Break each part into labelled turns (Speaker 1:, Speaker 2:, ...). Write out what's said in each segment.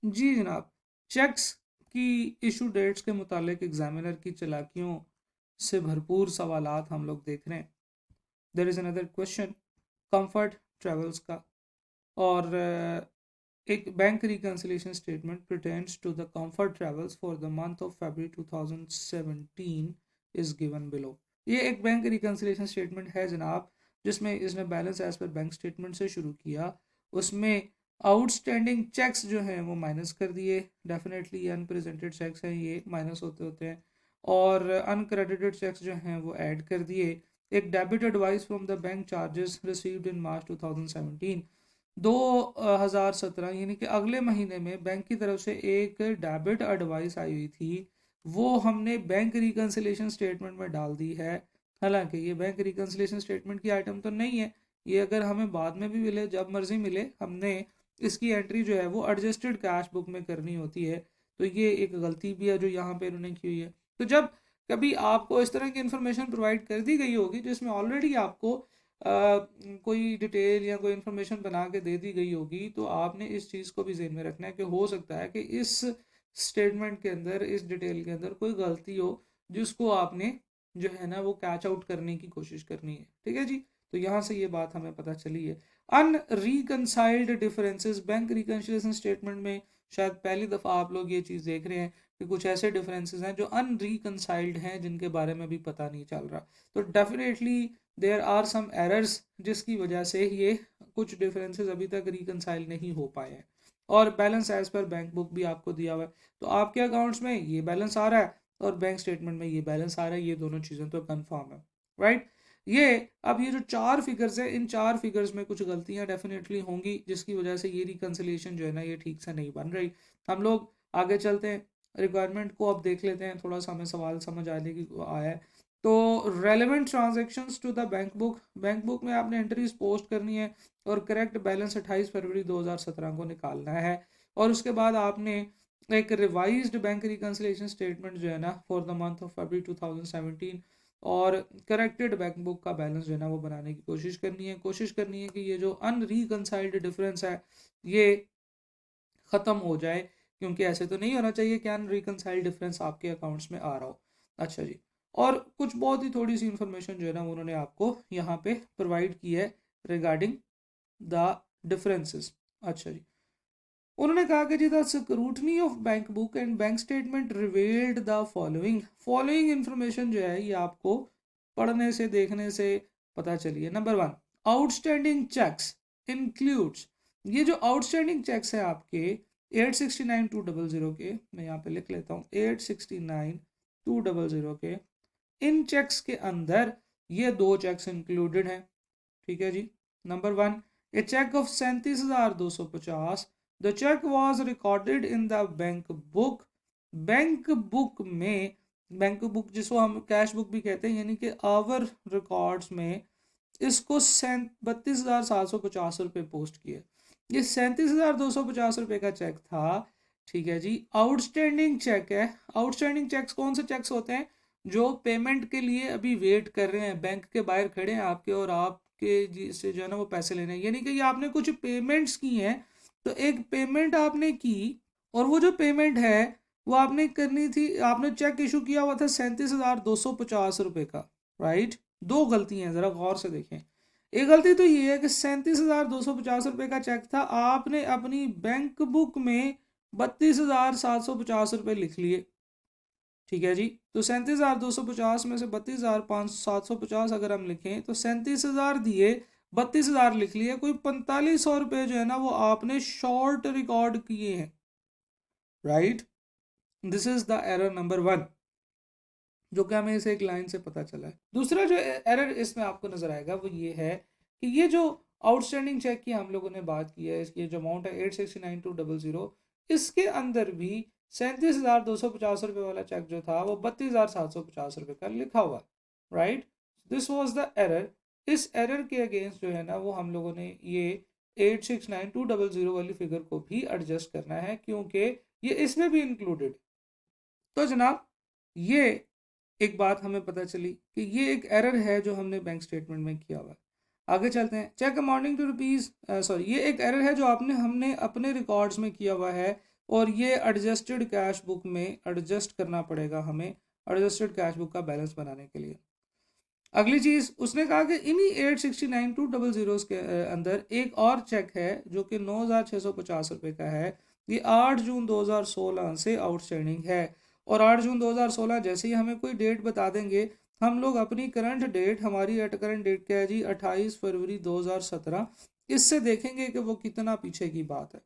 Speaker 1: जी जनाब, चेक्स की issue dates के मुतालिक एग्जामिनर की चालाकियों से भरपूर सवालात हम लोग देख रहे हैं। There is another question comfort travels का, और एक bank reconciliation statement pertains to the comfort travels for the month of February 2017 is given below। ये एक बैंक रिकन्सिलेशन स्टेटमेंट है जनाब, जिसमें इसने balance as per bank statement से शुरू किया। उसमें आउटस्टैंडिंग चेक्स जो हैं वो माइनस कर दिए, डेफिनेटली अनप्रेजेंटेड चेक्स हैं ये माइनस होते होते हैं, और अनक्रेडिटेड चेक्स जो हैं वो ऐड कर दिए। एक debit advice from the bank charges received in March 2017, 2017 यानी कि अगले महीने में बैंक की तरफ से एक डेबिट एडवाइस आई हुई थी, वो हमने बैंक रिकन्सिलेशन स्टेटमेंट में डाल दी है। हालांकि ये बैंक रिकन्सिलेशन स्टेटमेंट की आइटम तो नहीं है, ये अगर हमें बाद में भी मिले, जब मर्जी मिले, हमने इसकी एंट्री जो है वो एडजस्टेड कैश बुक में करनी होती है। तो ये एक गलती भी है जो यहाँ पे उन्होंने की हुई है। तो जब कभी आपको इस तरह की इन्फॉर्मेशन प्रोवाइड कर दी गई होगी जिसमें ऑलरेडी आपको कोई डिटेल या कोई इन्फॉर्मेशन बना के दे दी गई होगी, तो आपने इस चीज़ को भी ज़हन में रखना है कि हो सकता है कि इस स्टेटमेंट के अंदर, इस डिटेल के अंदर कोई गलती हो जिसको आपने जो है ना वो कैच आउट करने की कोशिश करनी है। ठीक है जी, तो यहाँ से ये बात हमें पता चली है। Unreconciled differences bank reconciliation statement में शायद पहली दफ़ा आप लोग ये चीज़ देख रहे हैं कि कुछ ऐसे डिफरेंसेस हैं जो अनरिकनसाइल्ड हैं, जिनके बारे में भी पता नहीं चल रहा। तो definitely there are some errors जिसकी वजह से ये कुछ डिफरेंसेस अभी तक रिकनसाइल नहीं हो पाए हैं। और balance as per bank book भी आपको दिया हुआ है, तो आपके अकाउंट्स में ये बैलेंस आ रहा है और बैंक स्टेटमेंट में ये बैलेंस आ रहा है, ये दोनों चीज़ें तो कंफर्म है, राइट। ये अब ये जो चार फिगर्स है, इन चार फिगर्स में कुछ गलतियां डेफिनेटली होंगी, जिसकी वजह से ये रिकन्सिलेशन जो है ना ये ठीक से नहीं बन रही। हम लोग आगे चलते हैं, रिक्वायरमेंट को अब देख लेते हैं, थोड़ा सा हमें सवाल समझ आने की आया है। तो relevant transactions to the bank book में आपने एंट्रीज पोस्ट करनी है और करेक्ट बैलेंस 28 फरवरी 2017 को निकालना है। और उसके बाद आपने एक रिवाइज्ड बैंक रिकन्सिलेशन स्टेटमेंट जो है ना for the month of February 2017 और करेक्टेड बैंक बुक का बैलेंस जो है ना वो बनाने की कोशिश करनी है कि ये जो अनरिकनसाइल्ड डिफरेंस है ये ख़त्म हो जाए, क्योंकि ऐसे तो नहीं होना चाहिए कि अनरिकनसाइल्ड डिफरेंस आपके अकाउंट्स में आ रहा हो। अच्छा जी, और कुछ बहुत ही थोड़ी सी इंफॉर्मेशन जो है ना उन्होंने आपको यहाँ पे प्रोवाइड की है रिगार्डिंग द डिफरेंसेस। अच्छा जी, उन्होंने कहा कि जी the scrutiny of bank book and bank statement revealed the following information जो है ये आपको पढ़ने से, देखने से पता चली है। नंबर 1, आउटस्टैंडिंग चेक्स इंक्लूड्स, ये जो आउटस्टैंडिंग चेक्स है आपके 869,200 के, मैं यहाँ पे लिख लेता हूँ 869,200 के, इन चेक्स के अंदर ये दो चेक्स इंक्लूडेड हैं। ठीक है जी। Number 1, a cheque of 37,250, the cheque was recorded in the bank book. Bank book में, बैंक बुक जिसको हम कैश बुक भी कहते हैं, यानी कि आवर रिकॉर्ड्स में इसको 32,750 रुपये पोस्ट किए। ये 37,250 रुपये का चेक था। ठीक है जी, आउटस्टैंडिंग चेक है। आउटस्टैंडिंग चेक्स कौन से चेक्स होते हैं? जो पेमेंट के लिए अभी वेट कर रहे हैं, बैंक के बाहर खड़े हैं आपके, और आपके से जो है ना वो पैसे लेने हैं, यानी कि ये आपने कुछ पेमेंट्स की हैं। तो एक पेमेंट आपने की, और वो जो पेमेंट है वो आपने करनी थी, आपने चेक इशू किया हुआ था 37,250 रुपये का, राइट। दो गलतियां हैं, ज़रा गौर से देखें। एक गलती तो ये है कि 37,250 रुपये का चेक था, आपने अपनी बैंक बुक में 32,750 रुपये लिख लिए। ठीक है जी, तो 37,250 में से 32,750 अगर हम लिखें तो 37,000 दिए, 32,000 लिख लिए, कोई 4,500 रुपये जो है ना वो आपने शॉर्ट रिकॉर्ड किए हैं, right. This is the error number 1, जो कि हमें इसे एक लाइन से पता चला है। दूसरा जो एरर इसमें आपको नजर आएगा वो ये है कि ये जो आउटस्टैंडिंग चेक की हम लोगों ने बात की है, इसकी जो अमाउंट है 869,200, इसके अंदर भी 37,250 रुपये वाला चेक जो था वो 32,750 रुपये का लिखा हुआ, right. This was the error. इस एरर के अगेंस्ट जो है ना वो हम लोगों ने ये 869,200 वाली फिगर को भी एडजस्ट करना है, क्योंकि ये इसमें भी इंक्लूडेड। तो जनाब, ये एक बात हमें पता चली कि ये एक एरर है जो हमने बैंक स्टेटमेंट में किया हुआ है। आगे चलते हैं, cheque amounting to rupees, sorry, ये एक एरर है जो हमने अपने रिकॉर्ड्स में किया हुआ है और ये एडजस्टेड कैश बुक में एडजस्ट करना पड़ेगा हमें एडजस्टेड कैश बुक का बैलेंस बनाने के लिए। अगली चीज उसने कहा कि इन्हीं 869,200 के अंदर एक और चेक है जो कि 9,650 रुपये का है। ये 8 जून 2016 से आउटस्टैंडिंग है और 8 जून 2016 जैसे ही हमें कोई डेट बता देंगे हम लोग अपनी करंट डेट, हमारी करंट डेट क्या है जी 28 फरवरी 2017, इससे देखेंगे कि वो कितना पीछे की बात है।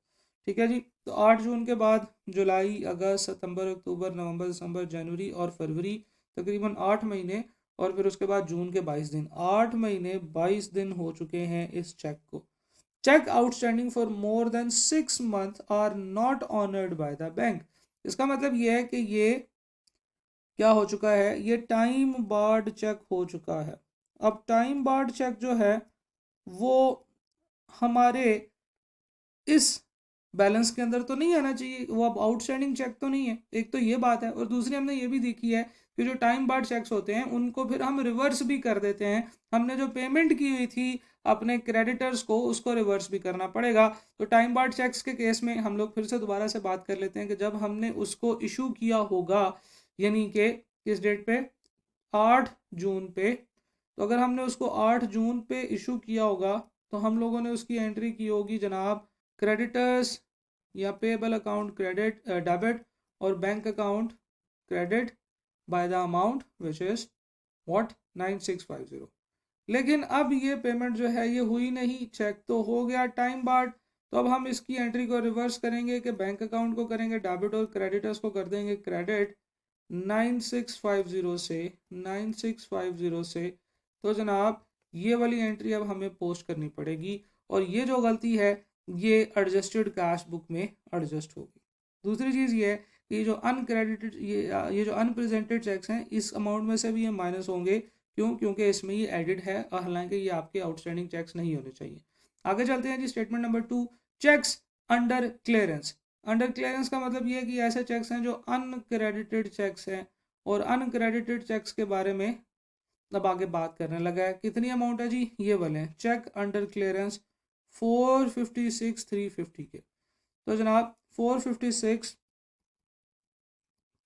Speaker 1: ठीक है जी। तो 8 जून के बाद जुलाई, अगस्त, सितंबर, अक्टूबर, नवंबर, दिसंबर, जनवरी और फरवरी, तकरीबन 8 महीने, और फिर उसके बाद जून के 22 दिन, 8 महीने 22 दिन हो चुके हैं इस चेक को। Cheque outstanding for more than 6 month are not honoured by the bank. इसका मतलब ये है कि ये क्या हो चुका है, ये टाइम बार्ड चेक हो चुका है। अब टाइम बार्ड चेक जो है वो हमारे इस बैलेंस के अंदर तो नहीं आना चाहिए, वो अब आउटस्टैंडिंग चेक तो नहीं है। एक तो ये बात है, और दूसरी हमने ये भी देखी है कि जो टाइम बार्ड चेक्स होते हैं उनको फिर हम रिवर्स भी कर देते हैं। हमने जो पेमेंट की हुई थी अपने क्रेडिटर्स को उसको रिवर्स भी करना पड़ेगा। तो टाइम बार्ड चेक्स के केस में हम लोग फिर से दोबारा से बात कर लेते हैं कि जब हमने उसको इशू किया होगा, यानी कि किस डेट पे, 8 जून पे, तो अगर हमने उसको 8 जून पे इशू किया होगा तो हम लोगों ने उसकी एंट्री की होगी जनाब क्रेडिटर्स या पेबल अकाउंट क्रेडिट डेबिट और bank account credit by the amount which is what 9650। लेकिन अब ये पेमेंट जो है ये हुई नहीं, चेक तो हो गया टाइम बार्ड। तो अब हम इसकी एंट्री को रिवर्स करेंगे कि बैंक अकाउंट को करेंगे डेबिट और क्रेडिटर्स को कर देंगे क्रेडिट 9650 से 9650 से। तो जनाब ये वाली एंट्री अब हमें पोस्ट करनी पड़ेगी और ये जो गलती है ये एडजस्टेड कैश बुक में एडजस्ट होगी। दूसरी चीज़ ये है कि जो अनक्रेडिटेड ये जो अनप्रेजेंटेड चेक्स हैं इस अमाउंट में से भी ये माइनस होंगे। क्यों? क्योंकि इसमें ये एडिड है और हालांकि ये आपके आउटस्टैंडिंग चेक्स नहीं होने चाहिए। आगे चलते हैं जी, statement number 2, cheques under clearance. Under clearance का मतलब ये है कि ऐसे चेक्स हैं जो अनक्रेडिटेड चेक्स हैं और अनक्रेडिटेड चेक्स के बारे में अब आगे बात करने लगा है। कितनी अमाउंट है जी, ये वाले हैं चेक अंडर क्लियरेंस 456 350 के। तो जनाब 456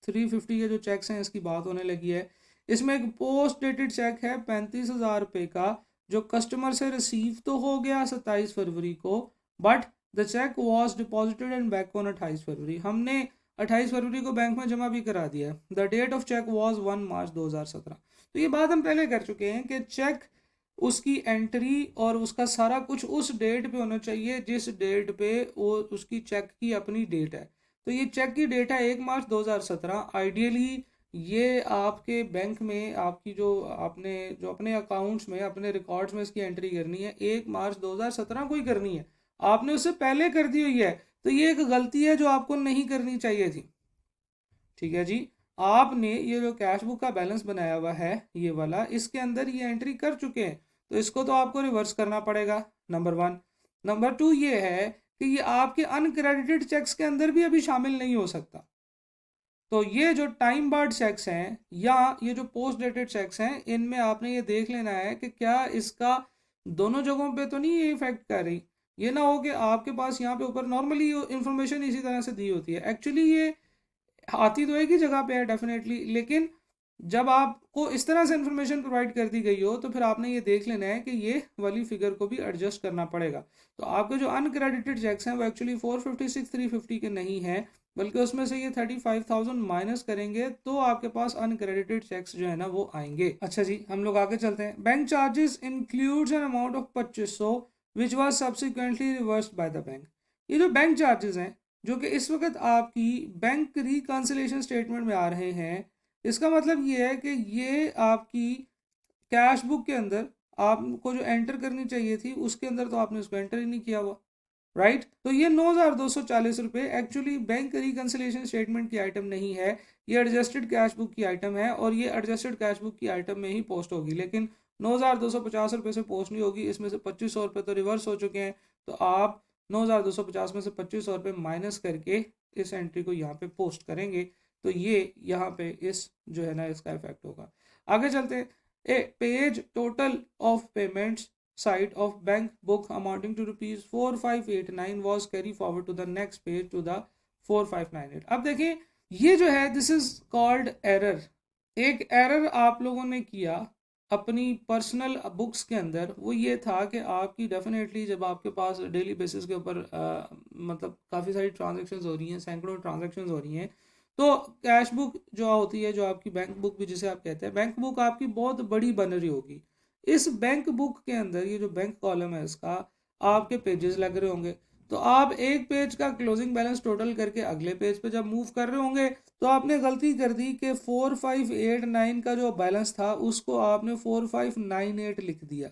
Speaker 1: 350 के जो चेक्स हैं इसकी बात होने लगी है। इसमें एक पोस्ट डेटेड चेक है 35,000 रुपये का जो कस्टमर से रिसीव तो हो गया 27 फरवरी को, but the cheque was deposited and back on 28 February. हमने 28 फरवरी को बैंक में जमा भी करा दिया है। The date of cheque was 1 March 2017। तो ये बात हम पहले कर चुके हैं कि चेक उसकी एंट्री और उसका सारा कुछ उस डेट पे होना चाहिए जिस डेट पे वो उसकी चेक की अपनी डेट है। तो ये चेक की डेट है 1 मार्च 2017। आइडियली ये आपके बैंक में आपकी जो आपने जो अपने अकाउंट्स में अपने रिकॉर्ड्स में इसकी एंट्री करनी है 1 मार्च 2017 को ही करनी है। आपने उससे पहले कर दी हुई है, तो ये एक गलती है जो आपको नहीं करनी चाहिए थी। ठीक है जी। आपने ये जो कैश बुक का बैलेंस बनाया हुआ है ये वाला, इसके अंदर ये एंट्री कर चुके हैं, तो इसको तो आपको रिवर्स करना पड़ेगा, नंबर 1। नंबर 2 ये है कि ये आपके अनक्रेडिटेड चेक्स के अंदर भी अभी शामिल नहीं हो सकता। तो ये जो टाइम बार्ड चेक्स हैं या ये जो पोस्ट डेटेड चेक्स हैं इनमें आपने ये देख लेना है कि क्या इसका दोनों जगहों पे तो नहीं ये इफेक्ट कर रही। ये ना हो कि आपके पास यहाँ पे ऊपर नॉर्मली इंफॉर्मेशन इसी तरह से दी होती है, एक्चुअली ये आती तो एक ही जगह पे है डेफिनेटली, लेकिन जब आपको इस तरह से इंफॉर्मेशन प्रोवाइड कर दी गई हो तो फिर आपने ये देख लेना है कि ये वाली फिगर को भी एडजस्ट करना पड़ेगा। तो आपके जो अनक्रेडिटेड चेक्स हैं वो एक्चुअली 456 350 के नहीं हैं, बल्कि उसमें से ये 35,000 माइनस करेंगे तो आपके पास अनक्रेडिटेड चेक्स जो है ना वो आएंगे। अच्छा जी, हम लोग आगे चलते हैं। Bank charges includes an amount of 2500 which was subsequently reversed bye the bank. ये जो बैंक चार्जेस हैं जो कि इस वक्त आपकी बैंक रिकंसिलेशन स्टेटमेंट में आ रहे हैं, इसका मतलब ये है कि ये आपकी कैश बुक के अंदर आपको जो एंटर करनी चाहिए थी उसके अंदर तो आपने उसको एंटर ही नहीं किया हुआ, राइट। तो ये 9,240 रुपये एक्चुअली बैंक रिकंसिलेशन स्टेटमेंट की आइटम नहीं है, ये एडजस्टेड कैश बुक की आइटम है और ये एडजस्टेड कैश बुक की आइटम में ही पोस्ट होगी, लेकिन 9,250 रुपये से पोस्ट नहीं होगी। इसमें से 2500 रुपये तो रिवर्स हो चुके हैं, तो आप 9,250 में से 2500 रुपये माइनस करके इस एंट्री को यहाँ पे पोस्ट करेंगे, तो ये यहाँ पे इस जो है ना इसका इफेक्ट होगा। आगे चलते हैं। A page total of payments side of bank book amounting to rupees 4589 was carried forward to the next page to the 4598। अब देखिए ये जो है दिस इज कॉल्ड एरर। एक एरर आप लोगों ने किया अपनी पर्सनल बुक्स के अंदर, वो ये था कि आपकी डेफिनेटली जब आपके पास डेली बेसिस के ऊपर मतलब काफ़ी सारी ट्रांजैक्शंस हो रही हैं, सैकड़ों ट्रांजैक्शंस हो रही हैं, तो कैश बुक जो होती है, जो आपकी बैंक बुक भी जिसे आप कहते हैं, बैंक बुक आपकी बहुत बड़ी बन रही होगी। इस बैंक बुक के अंदर ये जो बैंक कॉलम है इसका आपके पेजेस लग रहे होंगे, तो आप एक पेज का क्लोजिंग बैलेंस टोटल करके अगले पेज पे जब मूव कर रहे होंगे तो आपने गलती कर दी कि 4589 का जो बैलेंस था उसको आपने 4598 लिख दिया,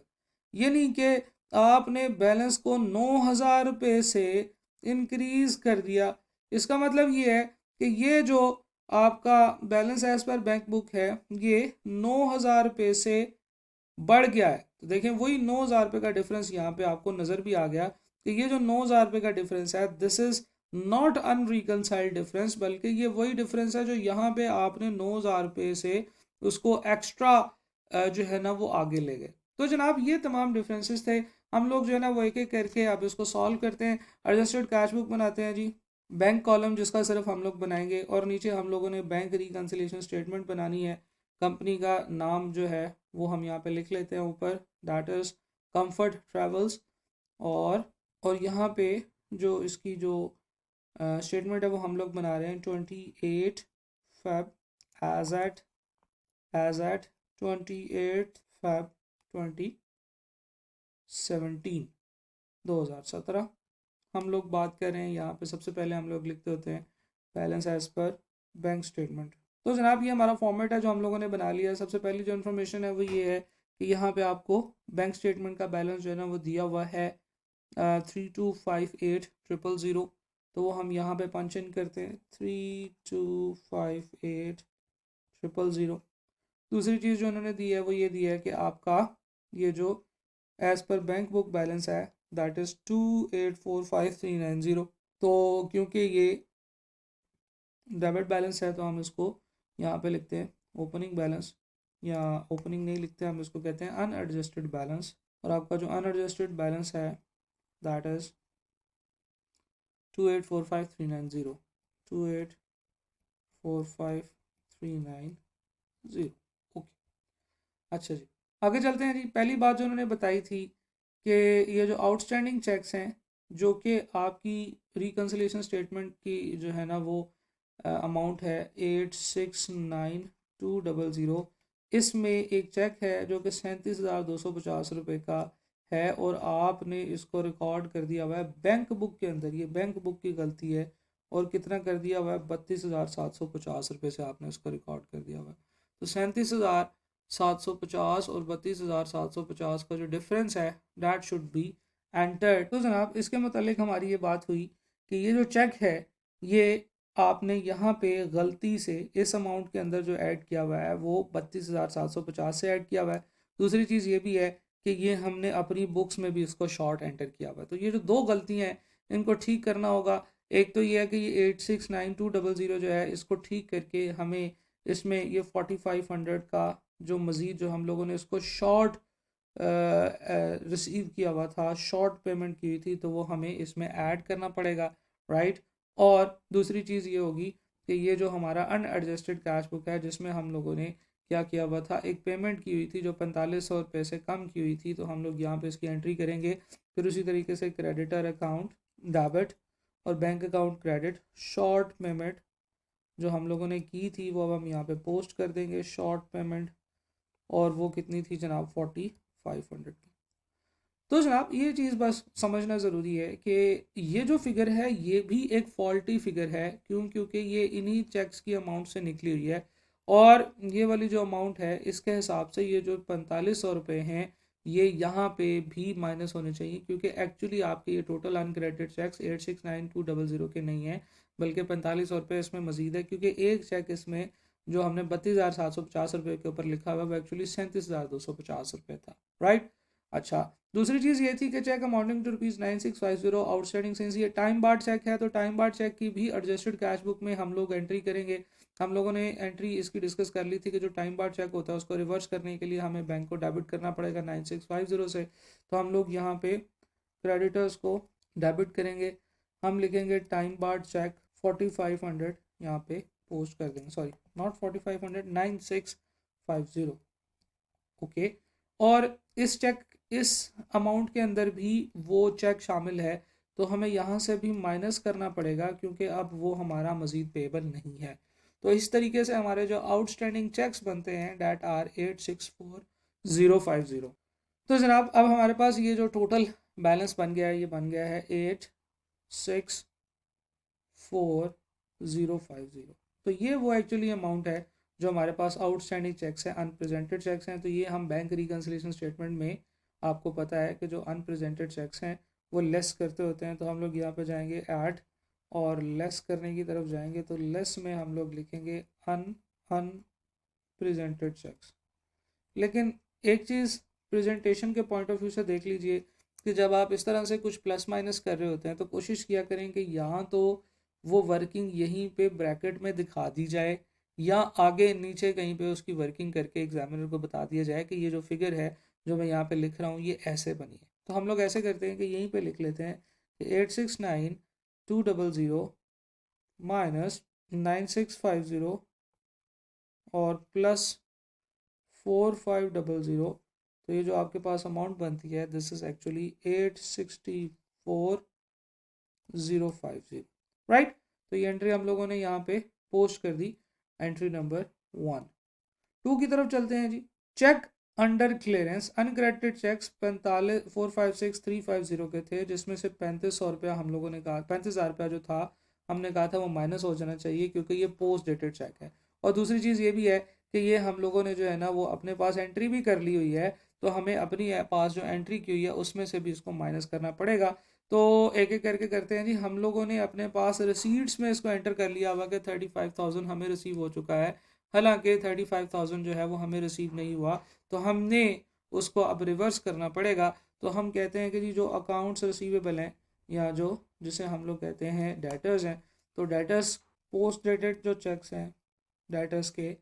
Speaker 1: यानी कि आपने बैलेंस को 9,000 रुपये से इंक्रीज कर दिया। इसका मतलब ये है कि ये जो आपका balance as per bank book है ये 9,000 रुपये से बढ़ गया है। तो देखें वही 9,000 रुपये का डिफरेंस यहाँ पे आपको नज़र भी आ गया कि ये जो 9,000 रुपये का डिफरेंस है this is not unreconciled difference, बल्कि ये वही डिफरेंस है जो यहाँ पे आपने 9,000 रुपये से उसको एक्स्ट्रा जो है ना वो आगे ले गए। तो जनाब ये तमाम डिफरेंसेस थे। हम लोग जो है ना वो एक एक करके अब इसको सॉल्व करते हैं। एडजस्टेड कैश बुक बनाते हैं जी, बैंक कॉलम जिसका सिर्फ हम लोग बनाएंगे, और नीचे हम लोगों ने बैंक रिकन्सिलिएशन स्टेटमेंट बनानी है। कंपनी का नाम जो है वो हम यहाँ पे लिख लेते हैं ऊपर, दैट इज़ कंफर्ट ट्रैवल्स। और यहाँ पे जो इसकी जो स्टेटमेंट है वो हम लोग बना रहे हैं 28 Feb एज एट 28 Feb 2017 2017 हम लोग बात कर रहे हैं। यहाँ पे सबसे पहले हम लोग लिखते होते हैं balance as per bank statement. तो जनाब ये हमारा फॉर्मेट है जो हम लोगों ने बना लिया है। सबसे पहली जो इन्फॉर्मेशन है वो ये है कि यहाँ पे आपको बैंक स्टेटमेंट का बैलेंस जो है ना वो दिया हुआ है 3258,000। तो वो हम यहाँ पे पंच इन करते हैं 3258,000। दूसरी चीज़ जो उन्होंने दी है वो ये दी है कि आपका ये जो as per bank book balance है दैट इज़ 2845,390। तो क्योंकि ये डेबिट बैलेंस है तो हम इसको यहाँ पे लिखते हैं ओपनिंग बैलेंस, या ओपनिंग नहीं लिखते, हम इसको कहते हैं अनएडजस्टेड बैलेंस। और आपका जो अनएडजस्टेड बैलेंस है दैट इज़ 2845,390 2845,390। ओके, अच्छा जी आगे चलते हैं जी। पहली बात जो उन्होंने बताई थी कि ये जो आउटस्टैंडिंग चेक्स हैं जो कि आपकी रिकन्सिलिएशन स्टेटमेंट की जो है ना वो अमाउंट है 869,200, इसमें एक चेक है जो कि 37,250 रुपये का है, और आपने इसको रिकॉर्ड कर दिया हुआ है बैंक बुक के अंदर। ये बैंक बुक की गलती है, और कितना कर दिया हुआ है 32,750 रुपये से आपने इसको रिकॉर्ड कर दिया हुआ है। तो 37,750 और 32,750 का जो डिफरेंस है दैट शुड बी एंटर्ड। तो जनाब इसके मतलब हमारी ये बात हुई कि ये जो चेक है ये आपने यहाँ पे गलती से इस अमाउंट के अंदर जो ऐड किया हुआ है वो 32,750 से ऐड किया हुआ है। दूसरी चीज़ ये भी है कि ये हमने अपनी बुक्स में भी इसको शॉर्ट एंटर किया हुआ है। तो ये जो दो गलतियाँ हैं इनको ठीक करना होगा। एक तो ये है कि ये 869200 जो है इसको ठीक करके हमें इसमें ये 4500 का जो मज़ीद जो हम लोगों ने इसको शॉर्ट रिसीव किया हुआ था, शॉर्ट पेमेंट की हुई थी, तो वो हमें इसमें ऐड करना पड़ेगा, राइट। और दूसरी चीज़ ये होगी कि ये जो हमारा अनएडजस्टेड कैश बुक है जिसमें हम लोगों ने क्या किया हुआ था, एक पेमेंट की हुई थी जो 4500 रुपये से कम की हुई थी, तो हम लोग यहाँ पे इसकी एंट्री करेंगे। फिर उसी तरीके से क्रेडिटर अकाउंट डेबिट और bank account credit, short payment जो हम लोगों ने की थी वो अब हम यहाँ पे पोस्ट कर देंगे शॉर्ट पेमेंट, और वो कितनी थी जनाब 4500 की। तो जनाब ये चीज़ बस समझना ज़रूरी है कि ये जो फिगर है ये भी एक फॉल्टी फिगर है। क्यों? क्योंकि ये इन्हीं चेक्स की अमाउंट से निकली हुई है, और ये वाली जो अमाउंट है इसके हिसाब से ये जो 4500 रुपये हैं ये यहाँ पे भी माइनस होने चाहिए, क्योंकि एक्चुअली आपके ये टोटल अनक्रेडिटेड चेक्स 869200 के नहीं है, बल्कि 4500 रुपये इसमें मजीद है, क्योंकि एक चेक इसमें जो हमने 32,750 रुपये के ऊपर लिखा हुआ है वो एक्चुअली 37,250 रुपये था, राइट। अच्छा, दूसरी चीज़ ये थी कि cheque amounting to ₹9650 outstanding, since ये टाइम बार्ड चेक है तो टाइम बार्ड चेक की भी एडजस्टेड कैश बुक में हम लोग एंट्री करेंगे। हम लोगों ने एंट्री इसकी डिस्कस कर ली थी कि जो टाइम बार्ड चेक होता है उसको रिवर्स करने के लिए हमें बैंक को डेबिट करना पड़ेगा 9650 से। तो हम लोग यहाँ पे क्रेडिटर्स को डेबिट करेंगे, हम लिखेंगे टाइम बार्ड चेक 4500 यहाँ पे पोस्ट कर देंगे, सॉरी नॉट 4500, 9650। ओके, और इस अमाउंट के अंदर भी वो चेक शामिल है, तो हमें यहाँ से भी माइनस करना पड़ेगा क्योंकि अब वो हमारा मज़ीद पेबल नहीं है। तो इस तरीके से हमारे जो आउटस्टैंडिंग चेक्स बनते हैं डेट आर 864050। तो जनाब अब हमारे पास ये जो टोटल बैलेंस बन गया है, ये बन गया है 864050। तो ये वो एक्चुअली अमाउंट है जो हमारे पास आउटस्टैंडिंग चेक्स हैं, अनप्रेजेंटेड चेक्स हैं। तो ये हम बैंक रिकन्सिलेशन स्टेटमेंट में, आपको पता है कि जो अनप्रेजेंटेड चेक्स हैं वो लेस करते होते हैं, तो हम लोग यहाँ पे जाएंगे ऐड और लेस करने की तरफ जाएंगे, तो लेस में हम लोग लिखेंगे अनप्रेजेंटेड चेक्स। लेकिन एक चीज़ प्रेजेंटेशन के पॉइंट ऑफ व्यू से देख लीजिए कि जब आप इस तरह से कुछ प्लस माइनस कर रहे होते हैं तो कोशिश किया करें कि यहाँ तो वो वर्किंग यहीं पे ब्रैकेट में दिखा दी जाए, या आगे नीचे कहीं पे उसकी वर्किंग करके एग्जामिनर को बता दिया जाए कि ये जो फिगर है जो मैं यहाँ पे लिख रहा हूँ ये ऐसे बनी है। तो हम लोग ऐसे करते हैं कि यहीं पे लिख लेते हैं कि 869200 माइनस 9650 और प्लस 4500। तो ये जो आपके पास अमाउंट बनती है दिस इज एक्चुअली 864050, राइट। तो ये एंट्री हम लोगों ने यहाँ पे पोस्ट कर दी, एंट्री नंबर 1। 2 की तरफ चलते हैं जी। Cheque under clearance, uncredited cheques 45,456,350 के थे, जिसमें से 3500 हम लोगों ने कहा, 35,000 रुपया जो था हमने कहा था वो माइनस हो जाना चाहिए क्योंकि ये पोस्ट डेटेड चेक है। और दूसरी चीज़ ये भी है कि ये हम लोगों ने जो है ना वो अपने पास एंट्री भी कर ली हुई है, तो हमें अपनी पास जो एंट्री की हुई है उसमें से भी इसको माइनस करना पड़ेगा। तो एक एक करके करते हैं जी। हम लोगों ने अपने पास रिसीट्स में इसको एंटर कर लिया हुआ कि 35,000 हमें रिसीव हो चुका है, हालांकि 35,000 जो है वो हमें रिसीव नहीं हुआ, तो हमने उसको अब रिवर्स करना पड़ेगा। तो हम कहते हैं कि जी जो अकाउंट्स रिसीवेबल हैं, या जो जिसे हम लोग कहते हैं डेटर्स हैं, तो डेटर्स पोस्ट डेटेड जो चेक्स हैं डेटर्स के,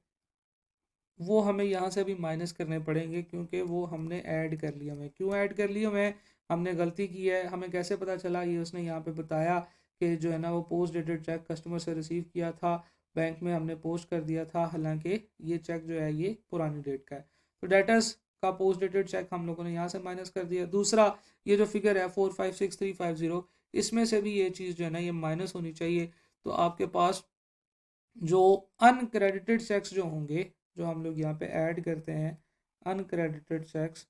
Speaker 1: वो हमें यहाँ से भी माइनस करने पड़ेंगे क्योंकि वो हमने ऐड कर लिया। मैं क्यों ऐड कर लिया, मैं हमने गलती की है। हमें कैसे पता चला, ये उसने यहाँ पे बताया कि जो है ना वो पोस्ट डेटेड चेक कस्टमर से रिसीव किया था, बैंक में हमने पोस्ट कर दिया था, हालांकि ये चेक जो है ये पुरानी डेट का है। तो डेटर्स का पोस्ट डेटेड चेक हम लोगों ने यहाँ से माइनस कर दिया। दूसरा, ये जो फिगर है 456350, इसमें से भी ये चीज़ जो है ना ये माइनस होनी चाहिए। तो आपके पास जो अनक्रेडिटेड चेक्स जो होंगे, जो हम लोग यहाँ पे ऐड करते हैं अनक्रेडिटेड चेक्स,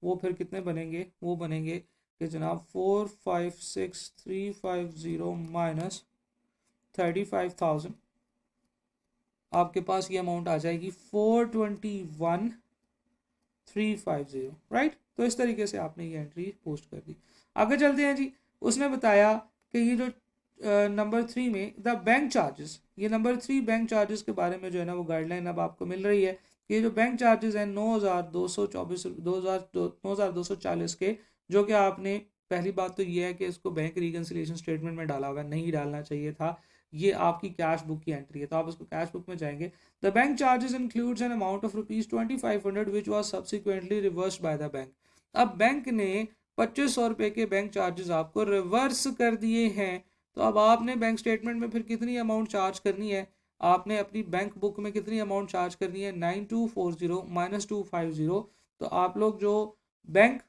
Speaker 1: वो फिर कितने बनेंगे, वो बनेंगे कि जनाब 456350 माइनस 35,000, आपके पास ये अमाउंट आ जाएगी 421,350, राइट। तो इस तरीके से आपने ये एंट्री पोस्ट कर दी। आगे चलते हैं जी। उसने बताया कि ये जो नंबर 3 में द बैंक चार्जेस, ये नंबर 3 बैंक चार्जेस के बारे में जो है ना वो गाइडलाइन अब आपको मिल रही है। ये जो बैंक चार्जेस हैं 9,240 के, जो कि आपने, पहली बात तो ये है कि इसको बैंक रिकन्सिलिएशन स्टेटमेंट में डाला हुआ है, नहीं डालना चाहिए था। ये आपकी कैश बुक की एंट्री है, तो आप इसको कैश बुक में जाएंगे। The bank charges includes an amount of ₹2500 which was subsequently reversed bye the bank. अब बैंक ने 2500 के बैंक चार्जेस आपको रिवर्स कर दिए हैं, तो अब आपने बैंक स्टेटमेंट में फिर कितनी अमाउंट चार्ज करनी है, आपने अपनी बैंक बुक में कितनी अमाउंट चार्ज करनी है, 9240 माइनस 250। तो आप लोग जो बैंक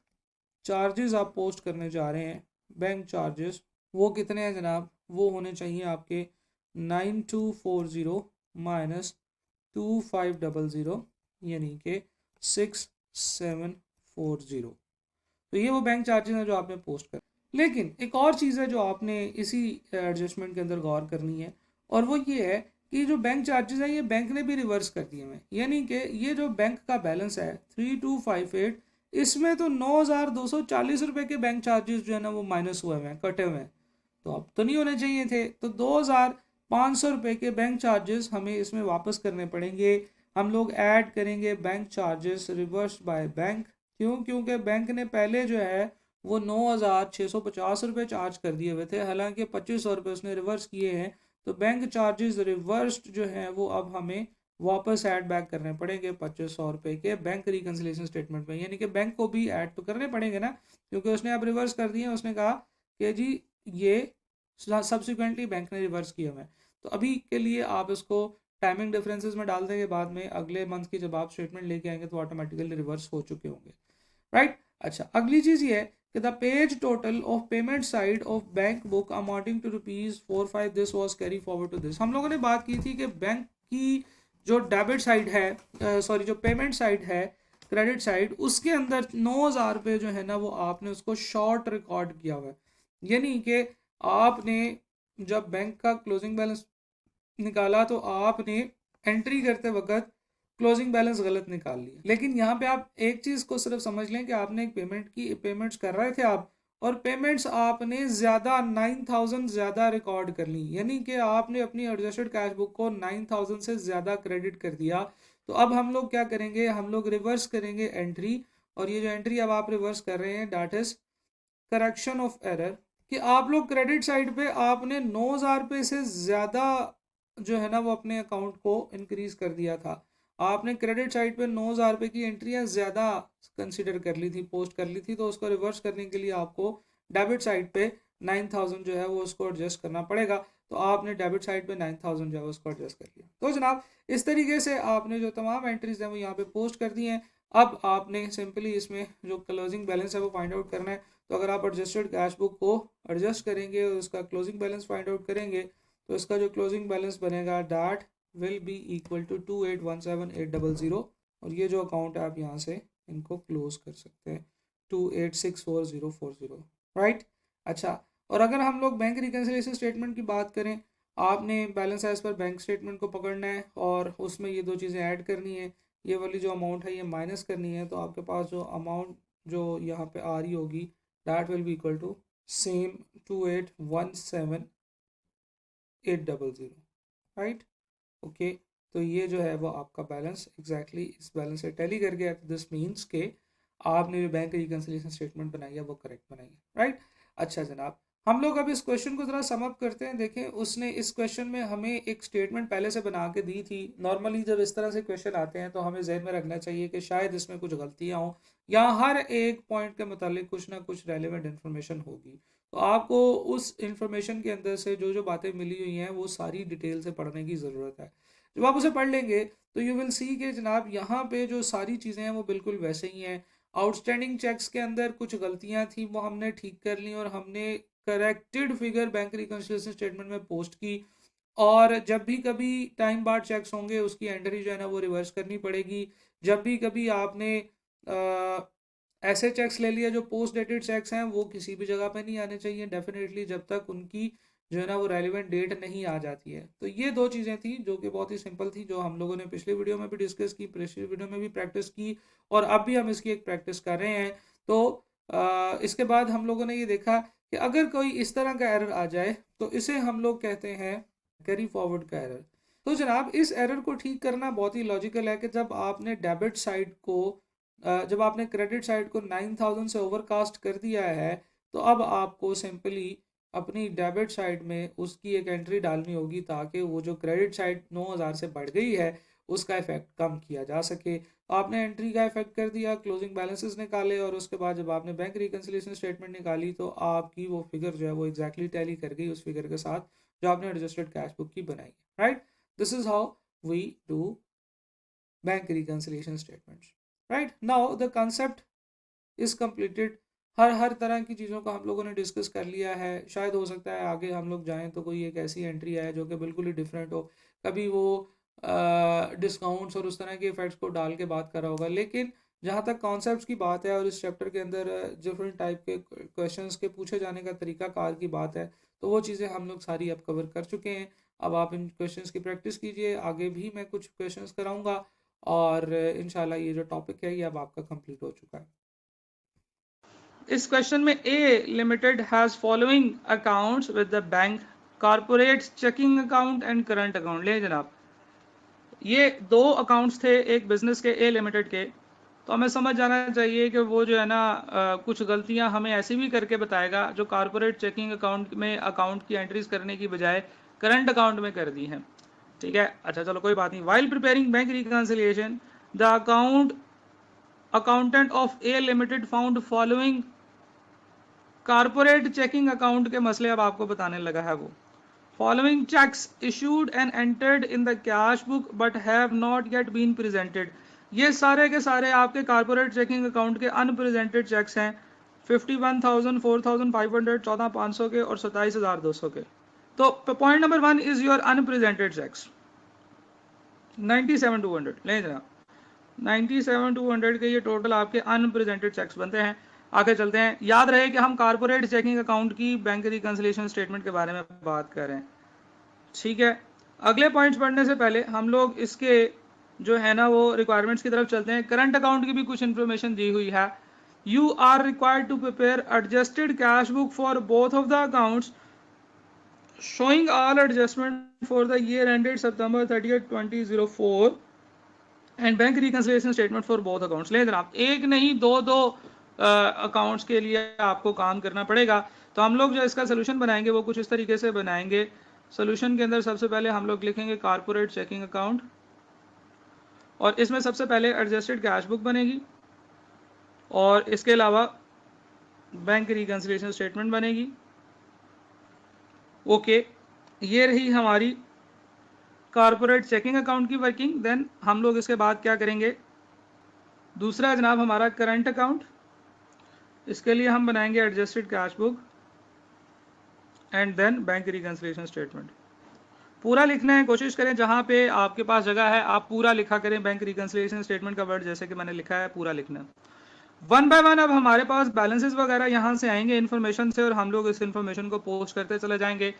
Speaker 1: चार्जेस आप पोस्ट करने जा रहे हैं, बैंक चार्जेस, वो कितने हैं जनाब, वो होने चाहिए आपके 9240 माइनस 2500, यानी कि 6740। तो ये वो बैंक चार्जेस हैं जो आपने पोस्ट कर। लेकिन एक और चीज़ है जो आपने इसी एडजस्टमेंट के अंदर गौर करनी है, और वो ये है कि जो बैंक चार्जेस हैं ये बैंक ने भी रिवर्स कर दिए हैं, यानी कि ये जो बैंक का बैलेंस है 3258, इसमें तो 9,240 के बैंक चार्जेस जो है ना वो माइनस हुए हुए हैं, कटे हुए हैं। तो अब तो नहीं होने चाहिए थे, तो 2,500 के बैंक चार्जेस हमें इसमें वापस करने पड़ेंगे। हम लोग ऐड करेंगे bank charges reverse by bank. क्यों, क्योंकि बैंक ने पहले जो है वो 9,650 चार्ज कर दिए हुए थे, हालांकि 2,500 उसने रिवर्स किए हैं। तो बैंक चार्जेस रिवर्स्ड जो हैं वो अब हमें वापस ऐड बैक करने पड़ेंगे 2,500 के बैंक रिकन्सिलेशन स्टेटमेंट में, यानी कि बैंक को भी ऐड तो करने पड़ेंगे ना, क्योंकि उसने अब रिवर्स कर दिए। उसने कहा कि जी ये सब्सिक्वेंटली बैंक ने रिवर्स किए हुए हैं। तो अभी के लिए आप इसको टाइमिंग डिफरेंसेस में डाल देंगे, बाद में अगले मंथ की जब आप स्टेटमेंट लेके आएंगे तो ऑटोमेटिकली रिवर्स हो चुके होंगे, राइट। अच्छा, अगली चीज ये है कि the page total of payment side of bank book amounting to ₹45 this was carry forward to this. हम लोगों ने बात की थी कि बैंक की जो डेबिट साइड है, सॉरी जो पेमेंट साइड है, क्रेडिट साइड, उसके अंदर 9,000 रुपये जो है ना वो आपने उसको शॉर्ट रिकॉर्ड किया हुआ है। यानी कि आपने जब बैंक का क्लोजिंग बैलेंस निकाला तो आपने एंट्री करते वक्त क्लोजिंग बैलेंस गलत निकाल लिया। लेकिन यहाँ पे आप एक चीज़ को सिर्फ समझ लें कि आपने एक पेमेंट्स कर रहे थे आप, और पेमेंट्स आपने ज़्यादा 9,000 ज़्यादा रिकॉर्ड कर ली, यानी कि आपने अपनी एडजस्टेड कैश बुक को 9,000 से ज़्यादा क्रेडिट कर दिया। तो अब हम लोग क्या करेंगे, हम लोग रिवर्स करेंगे एंट्री, और ये जो एंट्री अब आप रिवर्स कर रहे हैं that is correction of error, कि आप लोग क्रेडिट साइड पे आपने 9,000 रुपये से ज़्यादा जो है ना वो अपने अकाउंट को इंक्रीज कर दिया था। आपने क्रेडिट साइड पे 9,000 रुपये की एंट्रियाँ ज़्यादा कंसिडर कर ली थी, पोस्ट कर ली थी, तो उसको रिवर्स करने के लिए आपको डेबिट साइड पे 9,000 जो है वो उसको एडजस्ट करना पड़ेगा। तो आपने डेबिट साइड पे 9,000 जो है उसको एडजस्ट कर लिया। तो जनाब इस तरीके से आपने जो तमाम एंट्रीज हैं वो यहाँ पे पोस्ट कर दी हैं। अब आपने सिंपली इसमें जो क्लोजिंग बैलेंस है वो फाइंड आउट करना है। तो अगर आप एडजस्टेड कैश बुक को एडजस्ट करेंगे और उसका क्लोजिंग बैलेंस फाइंड आउट करेंगे तो इसका जो क्लोजिंग बैलेंस बनेगा that will be equal to 2817,800, और ये जो अकाउंट है आप यहाँ से इनको क्लोज कर सकते हैं 2864,040, राइट। अच्छा, और अगर हम लोग बैंक रिकन्सिलिएशन स्टेटमेंट की बात करें, आपने balance as per bank statement को पकड़ना है और उसमें ये दो चीज़ें ऐड करनी है। ये वाली जो अमाउंट है ये माइनस करनी है, तो आपके पास जो अमाउंट जो यहाँ पे आ रही होगी that will be equal to same 2817,800, right. Okay, तो ये जो है वो आपका बैलेंस एग्जैक्टली इस बैलेंस से टैली कर गया। तो दिस मीन्स के आपने जो बैंक रिकन्सिलिएशन स्टेटमेंट बनाई है वो करेक्ट बनाई है, राइट। अच्छा जनाब, हम लोग अब इस क्वेश्चन को ज़रा सम अप करते हैं। देखें, उसने इस क्वेश्चन में हमें एक स्टेटमेंट पहले से बना के दी थी। नॉर्मली जब इस तरह से क्वेश्चन आते हैं तो हमें जहन में रखना चाहिए कि शायद इसमें कुछ गलतियाँ हों या हर एक पॉइंट के मुतालिक कुछ ना कुछ रेलिवेंट इन्फॉर्मेशन होगी। तो आपको उस इंफॉर्मेशन के अंदर से जो जो बातें मिली हुई हैं वो सारी डिटेल से पढ़ने की ज़रूरत है। जब आप उसे पढ़ लेंगे तो यू विल सी कि जनाब यहाँ पे जो सारी चीज़ें हैं वो बिल्कुल वैसे ही हैं। आउटस्टैंडिंग चेक्स के अंदर कुछ गलतियाँ थी वो हमने ठीक कर ली और हमने corrected figure bank reconciliation statement में पोस्ट की। और जब भी कभी टाइम बार चेक्स होंगे उसकी एंट्री जो है ना वो रिवर्स करनी पड़ेगी। जब भी कभी आपने ऐसे चेक्स ले लिए जो पोस्ट डेटेड चेक्स हैं वो किसी भी जगह पे नहीं आने चाहिए डेफिनेटली, जब तक उनकी जो है ना वो रेलिवेंट डेट नहीं आ जाती है। तो ये दो चीज़ें थी जो कि बहुत ही सिंपल थी, जो हम लोगों ने पिछले वीडियो में भी डिस्कस की, पिछले वीडियो में भी प्रैक्टिस की, और अब भी हम इसकी एक प्रैक्टिस कर रहे हैं। तो इसके बाद हम लोगों ने ये देखा कि अगर कोई इस तरह का एरर आ जाए तो इसे हम लोग कहते हैं कैरी फॉरवर्ड का एरर। तो जनाब इस एरर को ठीक करना बहुत ही लॉजिकल है कि जब आपने डेबिट साइड को जब आपने क्रेडिट साइड को 9,000 से ओवरकास्ट कर दिया है तो अब आपको सिंपली अपनी डेबिट साइड में उसकी एक एंट्री डालनी होगी ताकि वो जो क्रेडिट साइड 9,000 से बढ़ गई है उसका इफेक्ट कम किया जा सके। आपने एंट्री का इफेक्ट कर दिया, क्लोजिंग बैलेंसेस निकाले, और उसके बाद जब आपने बैंक रिकन्सिलिएशन स्टेटमेंट निकाली तो आपकी वो फिगर जो है वो एग्जैक्टली टैली कर गई उस फिगर के साथ जो आपने एडजस्टेड कैश बुक की बनाई, right. This is how we do bank reconciliation statements, right. Now the concept is completed. हर तरह की चीज़ों को हम लोगों ने डिस्कस कर लिया है। शायद हो सकता है आगे हम लोग जाएं तो कोई एक ऐसी एंट्री आए जो कि बिल्कुल ही डिफरेंट हो, कभी वो डिस्काउंट्स और उस तरह के इफेक्ट्स को डाल के बात कर रहा होगा। लेकिन जहाँ तक कॉन्सेप्ट्स की बात है और इस चैप्टर के अंदर डिफरेंट टाइप के क्वेश्चंस के पूछे जाने का तरीका कार की बात है, तो वो चीज़ें हम लोग सारी अब कवर कर चुके हैं। अब आप इन क्वेश्चंस की प्रैक्टिस कीजिए, आगे भी मैं कुछ क्वेश्चंस कराऊंगा, और इंशाल्लाह ये जो टॉपिक है ये अब आपका कंप्लीट हो चुका है। इस क्वेश्चन में A limited has following accounts with the bank, corporate checking account and current account. ले जनाब, ये दो अकाउंट्स थे एक बिजनेस के ए लिमिटेड के, तो हमें समझ जाना चाहिए कि वो जो है ना कुछ गलतियां हमें ऐसी भी करके बताएगा जो कॉर्पोरेट चेकिंग अकाउंट में अकाउंट की एंट्रीज करने की बजाय करंट अकाउंट में कर दी हैं। ठीक है, अच्छा चलो कोई बात नहीं। While preparing bank reconciliation the accountant of A limited found following corporate checking account के मसले अब आपको बताने लगा है वो। Following cheques issued and entered in the cash book but have not yet been presented, ये सारे के सारे आपके कारपोरेट चेकिंग अकाउंट के अनप्रेजेंटेड चेक्स हैं। 51,000, 4,500, 14,500 के और 27,200 के। तो point number 1 is your unpresented cheques 97,200 ले जनाब, 97,200 के ये टोटल आपके अनप्रेजेंटेड चेक्स बनते हैं। आगे चलते हैं। याद रहे कि हम कारपोरेट चेकिंग अकाउंट की बैंक रिकंसिलिएशन स्टेटमेंट के बारे में बात कर रहे हैं, ठीक है। अगले पॉइंट्स पढ़ने से पहले हम लोग इसके जो है ना वो रिक्वायरमेंट्स की तरफ चलते हैं। करंट अकाउंट की भी कुछ इंफॉर्मेशन दी हुई है। You are required to prepare adjusted cash book for both of the accounts showing all adjustment for the year ended September 30th 2004 and bank reconciliation statement for both accounts। ले जनाब, एक नहीं दो अकाउंट्स के लिए आपको काम करना पड़ेगा। तो हम लोग जो इसका सोल्यूशन बनाएंगे वो कुछ इस तरीके से बनाएंगे। सोल्यूशन के अंदर सबसे पहले हम लोग लिखेंगे कारपोरेट चेकिंग अकाउंट और इसमें सबसे पहले एडजस्टेड कैश बुक बनेगी और इसके अलावा बैंक रिकंसिलिएशन स्टेटमेंट बनेगी। ओके, ये रही हमारी कारपोरेट चेकिंग अकाउंट की वर्किंग। देन हम लोग इसके बाद क्या करेंगे, दूसरा जनाब हमारा करंट अकाउंट, इसके लिए हम बनाएंगे adjusted cash book and then bank reconciliation statement. पूरा लिखना है, कोशिश करें जहां पे आपके पास जगह है आप पूरा लिखा करें। बैंक रिकंसिलिएशन स्टेटमेंट का वर्ड जैसे कि मैंने लिखा है पूरा लिखना। वन बाय वन अब हमारे पास बैलेंसेस वगैरह यहाँ से आएंगे इन्फॉर्मेशन से और हम लोग इस इन्फॉर्मेशन को पोस्ट करते चले जाएंगे।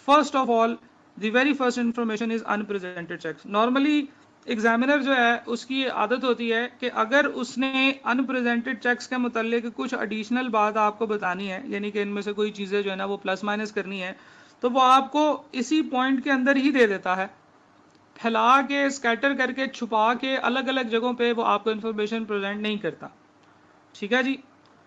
Speaker 1: First of all the very first information is unpresented cheques. Normally examiner जो है उसकी आदत होती है कि अगर उसने अनप्रेजेंटेड चेक्स के मुतालिक कुछ एडिशनल बात आपको बतानी है, यानी कि इनमें से कोई चीज़ें जो है ना वो प्लस माइनस करनी है, तो वो आपको इसी पॉइंट के अंदर ही दे देता है। फैला के, स्कैटर करके, छुपा के अलग अलग जगहों पे वो आपको इन्फॉर्मेशन प्रेजेंट नहीं करता, ठीक है जी।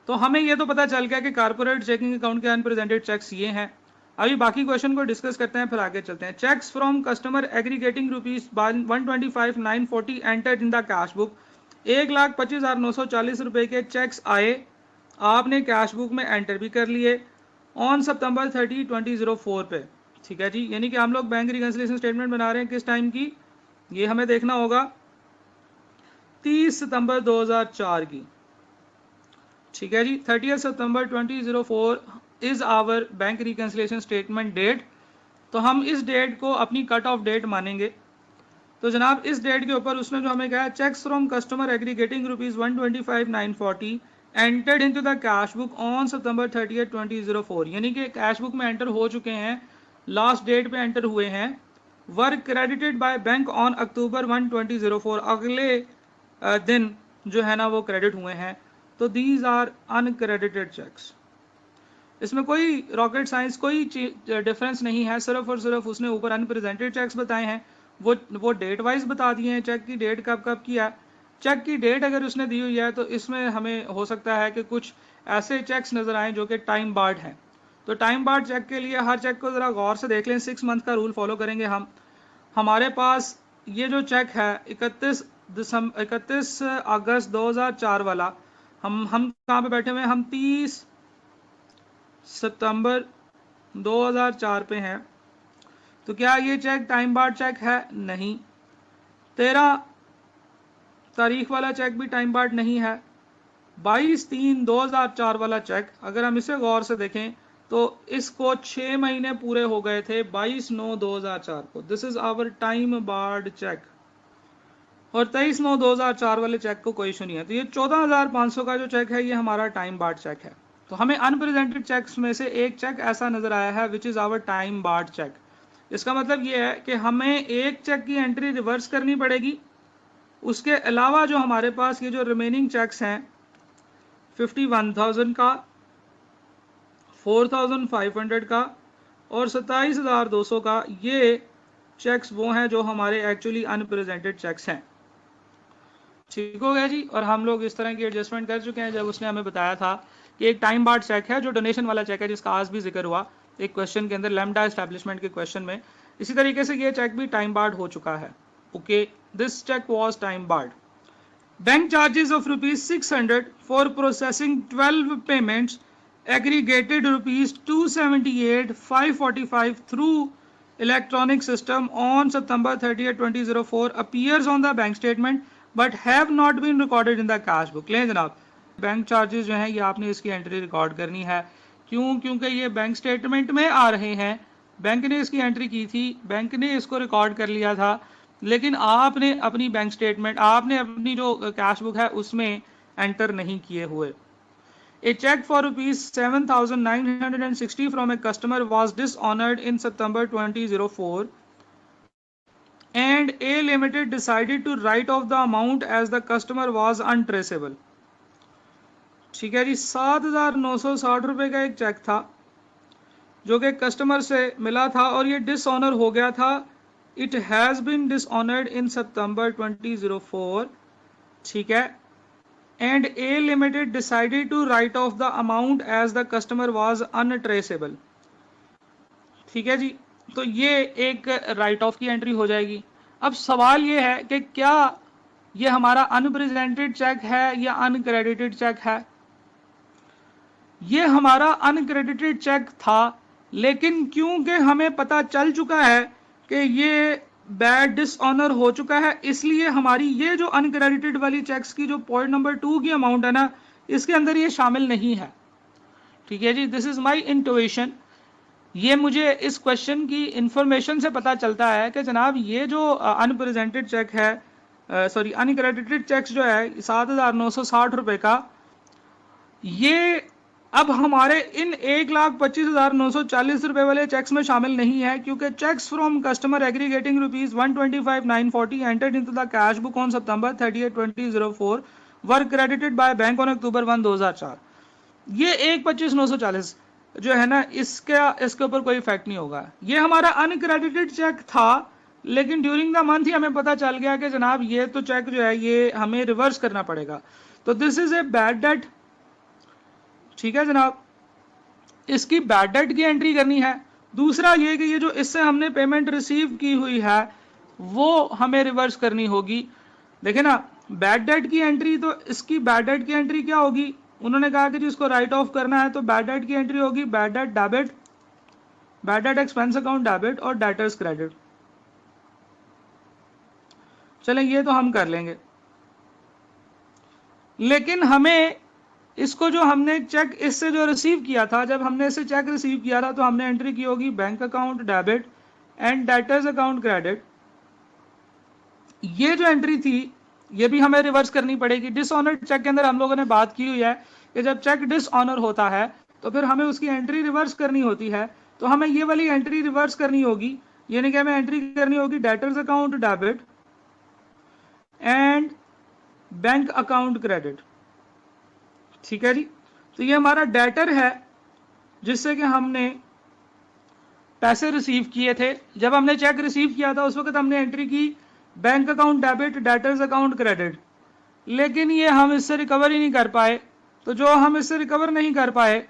Speaker 1: तो हमें ये तो पता चल गया कि कारपोरेट चेकिंग अकाउंट के अनप्रेजेंटेड चेक्स ये हैं। अभी बाकी क्वेश्चन को डिस्कस करते हैं, फिर आगे चलते हैं। Cheques from customer aggregating rupees 125,940 entered in the cash book. 1,25,940 रुपए के चेक्स आए, आपने कैश बुक में एंटर भी कर लिए ऑन सितंबर 30, 2004 पे, ठीक है जी। यानी कि हम लोग बैंक रिकंसिलिएशन स्टेटमेंट बना रहे हैं किस टाइम की, ये हमें देखना होगा 30 सितंबर 2004 की, ठीक है जी। 30 September 2004 is our bank reconciliation statement date. तो हम इस डेट को अपनी कट ऑफ डेट मानेंगे। तो जनाब इस डेट के ऊपर उसने जो हमें कहा, cheques from customer aggregating rupees 125,940 entered into the cash book on September 30, 2004, यानी कि कैश बुक में एंटर हो चुके हैं, लास्ट डेट पे एंटर हुए हैं। Were credited by bank on October 1, 2004, अगले दिन जो है ना वो क्रेडिट हुए हैं। तो दीज आर अनक्रेडिटेड चेक्स। इसमें कोई रॉकेट साइंस, कोई डिफरेंस नहीं है, सिर्फ और सिर्फ उसने ऊपर अनप्रेजेंटेड चेक्स बताए हैं, वो डेट वाइज बता दिए हैं, चेक की डेट कब कब किया। चेक की डेट अगर उसने दी हुई है तो इसमें हमें हो सकता है कि कुछ ऐसे चेक्स नजर आए जो कि टाइम बार्ड हैं। तो टाइम बार्ड चेक के लिए हर चेक को जरा गौर से देख लें। 6 मंथ का रूल फॉलो करेंगे हम। हमारे पास ये जो चेक है 31 अगस्त 2004 वाला, हम कहाँ पे बैठे हुए हैं, हम 30 सितंबर 2004 पे हैं। तो क्या ये चेक टाइम बार्ड चेक है? नहीं। 13 तारीख वाला चेक भी टाइम बार्ड नहीं है। 22/3/2004 वाला चेक अगर हम इसे गौर से देखें तो इसको 6 महीने पूरे हो गए थे 22/9/2004 को। This is our time barred cheque. और 23/9/2004 वाले चेक को कोई इशू नहीं है। तो ये 14,500 का जो चेक है ये हमारा टाइम बार्ड चेक है। तो हमें अनप्रेजेंटेड चेक्स में से एक चेक ऐसा नजर आया है which is our time barred cheque. इसका मतलब ये है कि हमें एक चेक की एंट्री रिवर्स करनी पड़ेगी। उसके अलावा जो हमारे पास ये जो रिमेनिंग चेक्स हैं 51,000 का, 4,500 का और 27,200 का, ये चेक्स वो हैं जो हमारे एक्चुअली अनप्रेजेंटेड चेक्स हैं। ठीक हो गया जी। और हम लोग इस तरह की एडजस्टमेंट कर चुके हैं जब उसने हमें बताया था कि एक टाइम बार्ड चेक है जो डोनेशन वाला चेक है, जिसका आज भी जिक्र हुआ एक क्वेश्चन के अंदर, लैम्डा एस्टैब्लिशमेंट के क्वेश्चन में। इसी तरीके से ये चेक भी टाइम बार्ड हो चुका है। Okay, this cheque was time barred. Bank charges of ₹600 for processing 12 payments aggregated rupees 278,545 through electronic system on September 30th 2004 appears on the bank statement but have not been recorded in the cash book। लें जनाब, bank charges जो हैं ये आपने इसकी entry record करनी है। क्यों? क्योंकि ये बैंक स्टेटमेंट में आ रहे हैं, बैंक ने इसकी एंट्री की थी, बैंक ने इसको रिकॉर्ड कर लिया था, लेकिन आपने अपनी बैंक स्टेटमेंट, आपने अपनी जो कैश बुक है उसमें एंटर नहीं किए हुए। A check for rupees 7,960 from a customer was dishonored in September 2004 and A Limited decided to write off the amount as the customer was untraceable। ठीक है जी, 7,960 रुपए का एक चेक था जो कि कस्टमर से मिला था और ये डिसऑनर हो गया था। इट हैज बीन डिसऑनर्ड इन सितंबर 2004। ठीक है, and A Limited decided to write off the amount as the customer was untraceable। ठीक है जी, तो ये एक राइट ऑफ की एंट्री हो जाएगी। अब सवाल ये है कि क्या ये हमारा अनप्रेजेंटेड चेक है या अनक्रेडिटेड चेक है? ये हमारा अनक्रेडिटेड चेक था, लेकिन क्योंकि हमें पता चल चुका है कि ये बैड डिसऑनर हो चुका है, इसलिए हमारी ये जो अनक्रेडिटेड वाली चेक्स की जो पॉइंट नंबर 2 की अमाउंट है ना, इसके अंदर ये शामिल नहीं है। ठीक है जी, दिस इज माय इंट्यूशन। ये मुझे इस क्वेश्चन की इंफॉर्मेशन से पता चलता है कि जनाब ये जो अनप्रेजेंटेड चेक है, सॉरी अनक्रेडिटेड चेक्स जो है 7,960 रुपए का, ये अब हमारे इन 1,25,940 रुपए वाले चेक्स में शामिल नहीं है, क्योंकि cheques from customer aggregating rupees 125,940 entered into the cash book on September 30, 2004 were credited by bank on October 1, 2004। ये 1,25,940 जो है ना, इसके ऊपर कोई इफेक्ट नहीं होगा। ये हमारा अनक्रेडिटेड चेक था, लेकिन ड्यूरिंग द मंथ ही हमें पता चल गया कि जनाब ये तो चेक जो है ये हमें रिवर्स करना पड़ेगा, तो this is a bad debt. ठीक है जनाब, इसकी बैड डेट की एंट्री करनी है। दूसरा ये कि ये जो इससे हमने पेमेंट रिसीव की हुई है वो हमें रिवर्स करनी होगी। देखे ना, बैड डेट की एंट्री, तो इसकी बैड डेट की एंट्री क्या होगी? उन्होंने कहा कि जिसको राइट ऑफ करना है तो बैड डेट की एंट्री होगी bad debt debit, bad debt expense account debit और डेटर्स क्रेडिट। चलें, ये तो हम कर लेंगे, लेकिन हमें इसको जो हमने चेक इससे जो रिसीव किया था, जब हमने इससे चेक रिसीव किया था तो हमने एंट्री की होगी bank account debit and debtors account credit. ये जो एंट्री थी ये भी हमें रिवर्स करनी पड़ेगी। डिसऑनर्ड चेक के अंदर हम लोगों ने बात की हुई है कि जब चेक डिसऑनर होता है तो फिर हमें उसकी एंट्री रिवर्स करनी होती है, तो हमें ये वाली एंट्री रिवर्स करनी होगी, यानी कि हमें एंट्री करनी होगी debtors account debit and bank account credit. ठीक है जी, तो ये हमारा डेटर है जिससे कि हमने पैसे रिसीव किए थे। जब हमने चेक रिसीव किया था उस वक्त हमने एंट्री की bank account debit debtors account credit, लेकिन ये हम इससे रिकवर ही नहीं कर पाए। तो जो हम इससे रिकवर नहीं कर पाए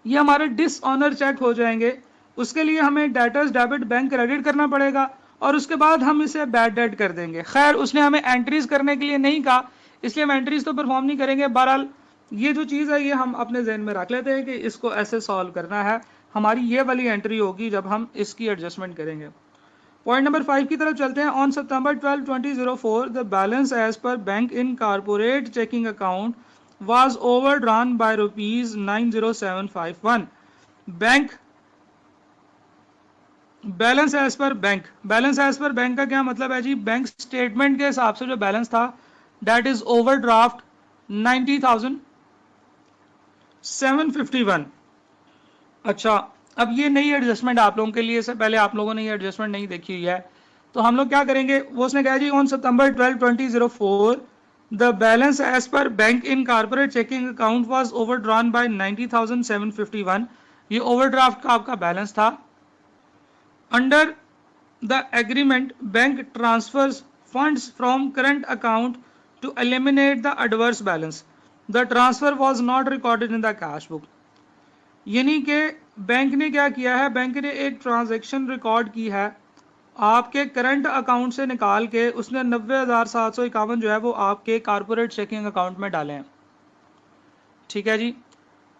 Speaker 1: ये हमारे डिसऑनर चेक हो जाएंगे। उसके लिए हमें डेटर्स डेबिट बैंक क्रेडिट करना पड़ेगा और उसके बाद हम इसे बैड डेट कर देंगे। खैर, उसने हमें एंट्रीज करने के लिए नहीं कहा, इसलिए हम एंट्रीज तो परफॉर्म नहीं करेंगे। बहरहाल ये जो चीज़ है ये हम अपने जहन में रख लेते हैं कि इसको ऐसे सॉल्व करना है। हमारी ये वाली एंट्री होगी जब हम इसकी एडजस्टमेंट करेंगे। पॉइंट नंबर 5 की तरफ चलते हैं। On September 12, 2004 the balance as per bank in corporate checking account was overdrawn by rupees 90751। Bank balance as per bank, balance as per bank का क्या मतलब है जी? बैंक स्टेटमेंट के हिसाब से जो बैलेंस था दैट इज ओवरड्राफ्ट 90,751। अच्छा, अब ये नई एडजस्टमेंट आप लोगों के लिए, इससे पहले आप लोगों ने ये एडजस्टमेंट नहीं देखी हुई है, तो हम लोग क्या करेंगे? वो उसने कहा जी on September 12, 2004 the balance as per bank in corporate checking account was overdrawn by 90,751। ये ओवरड्राफ्ट का आपका बैलेंस था। Under the agreement bank transfers funds from current account to eliminate the adverse balance, the transfer was not recorded in the cash book. यानी कि bank ने क्या किया है? बैंक ने एक ट्रांजैक्शन रिकॉर्ड की है, आपके करंट अकाउंट से निकाल के उसने 90,751 जो है वो आपके कारपोरेट चेकिंग अकाउंट में डाले हैं। ठीक है जी,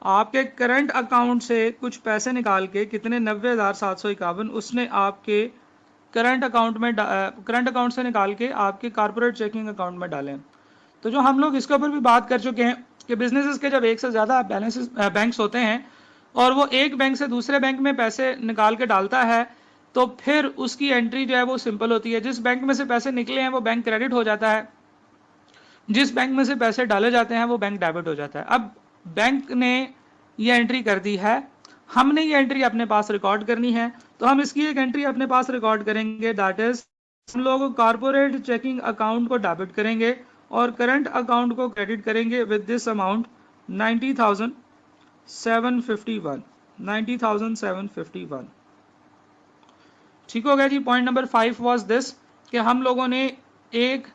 Speaker 1: आपके करंट अकाउंट से कुछ पैसे निकाल के, कितने, 90,751, उसने आपके करंट अकाउंट से निकाल के आपके कॉर्पोरेट चेकिंग अकाउंट में डालें। तो जो हम लोग इसके ऊपर भी बात कर चुके हैं कि बिजनेसेस के जब एक से ज़्यादा बैंक्स होते हैं और वो एक बैंक से दूसरे बैंक में पैसे निकाल के डालता है, तो फिर उसकी एंट्री जो है वो सिंपल होती है। जिस बैंक में से पैसे निकले हैं वो बैंक क्रेडिट हो जाता है, जिस बैंक में से पैसे डाले जाते हैं वो बैंक डेबिट हो जाता है। अब बैंक ने ये एंट्री कर दी है, हमने ये एंट्री अपने पास रिकॉर्ड करनी है, तो हम इसकी एक एंट्री अपने पास रिकॉर्ड करेंगे, दैट इज हम लोग कॉर्पोरेट चेकिंग अकाउंट को डेबिट करेंगे और करंट अकाउंट को क्रेडिट करेंगे विद दिस अमाउंट 90,751। 90,751 ठीक हो गया जी। पॉइंट नंबर 5 वाज दिस कि हम लोगों ने एक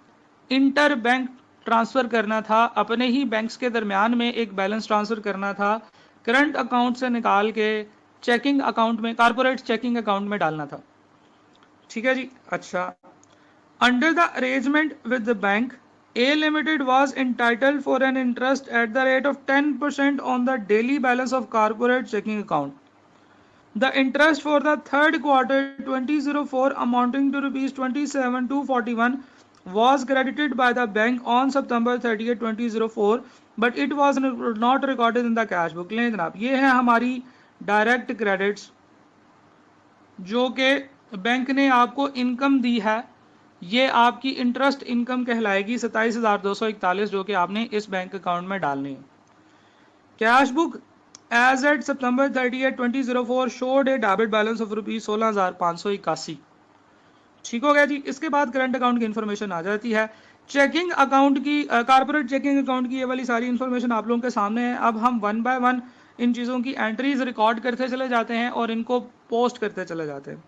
Speaker 1: इंटर बैंक ट्रांसफर करना था, अपने ही बैंक्स के दरमियान में एक बैलेंस ट्रांसफर करना था, करंट अकाउंट से निकाल के चेकिंग अकाउंट में, कॉर्पोरेट चेकिंग अकाउंट में डालना था। ठीक है जी। अच्छा, under the arrangement with the bank, A Limited was entitled for an interest at the rate of 10% on the daily balance of corporate checking account. The interest for the third quarter 2004 amounting to rupees 27,241 was credited by the bank on September 30th 2004, but it was not recorded in the cash book. लें जनाब, ये है हमारी direct credits जो कि bank ने आपको income दी है, ये आपकी इंटरेस्ट इनकम कहलाएगी 27,241 जो कि आपने इस बैंक अकाउंट में डालनी है। Cash book as at September 30 2004 showed a debit balance of rupees 16,581। ठीक हो गया जी। इसके बाद करंट अकाउंट की इंफॉर्मेशन आ जाती है। चेकिंग अकाउंट की, कॉर्पोरेट चेकिंग अकाउंट की ये वाली सारी इंफॉर्मेशन आप लोगों के सामने है। अब हम वन बाय वन इन चीज़ों की एंट्रीज रिकॉर्ड करते चले जाते हैं और इनको पोस्ट करते चले जाते हैं।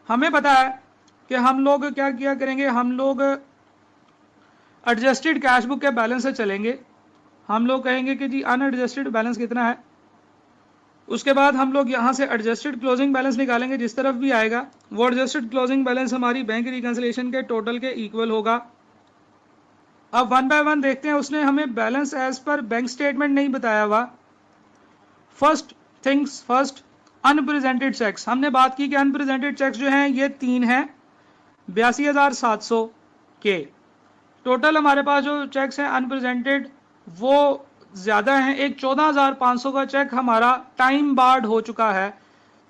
Speaker 1: हमें पता है कि हम लोग क्या किया करेंगे, हम लोग एडजस्टेड कैश बुक के बैलेंस से चलेंगे। हम लोग कहेंगे कि जी अनएडजस्टेड बैलेंस कितना है, उसके बाद हम लोग यहाँ से एडजस्टेड क्लोजिंग बैलेंस निकालेंगे। जिस तरफ भी आएगा वो एडजस्टेड क्लोजिंग बैलेंस हमारी बैंक रिकंसिलिएशन के टोटल के इक्वल होगा। अब वन बाय वन देखते हैं। उसने हमें balance as per bank statement नहीं बताया हुआ। First things first, unpresented cheques. हमने बात की कि अनप्रेजेंटेड चेक्स जो हैं ये 3 हैं, 82,700 के। टोटल हमारे पास जो चेक्स हैं अनप्रेजेंटेड वो ज़्यादा हैं। एक 14,500 का चेक हमारा टाइम बार्ड हो चुका है।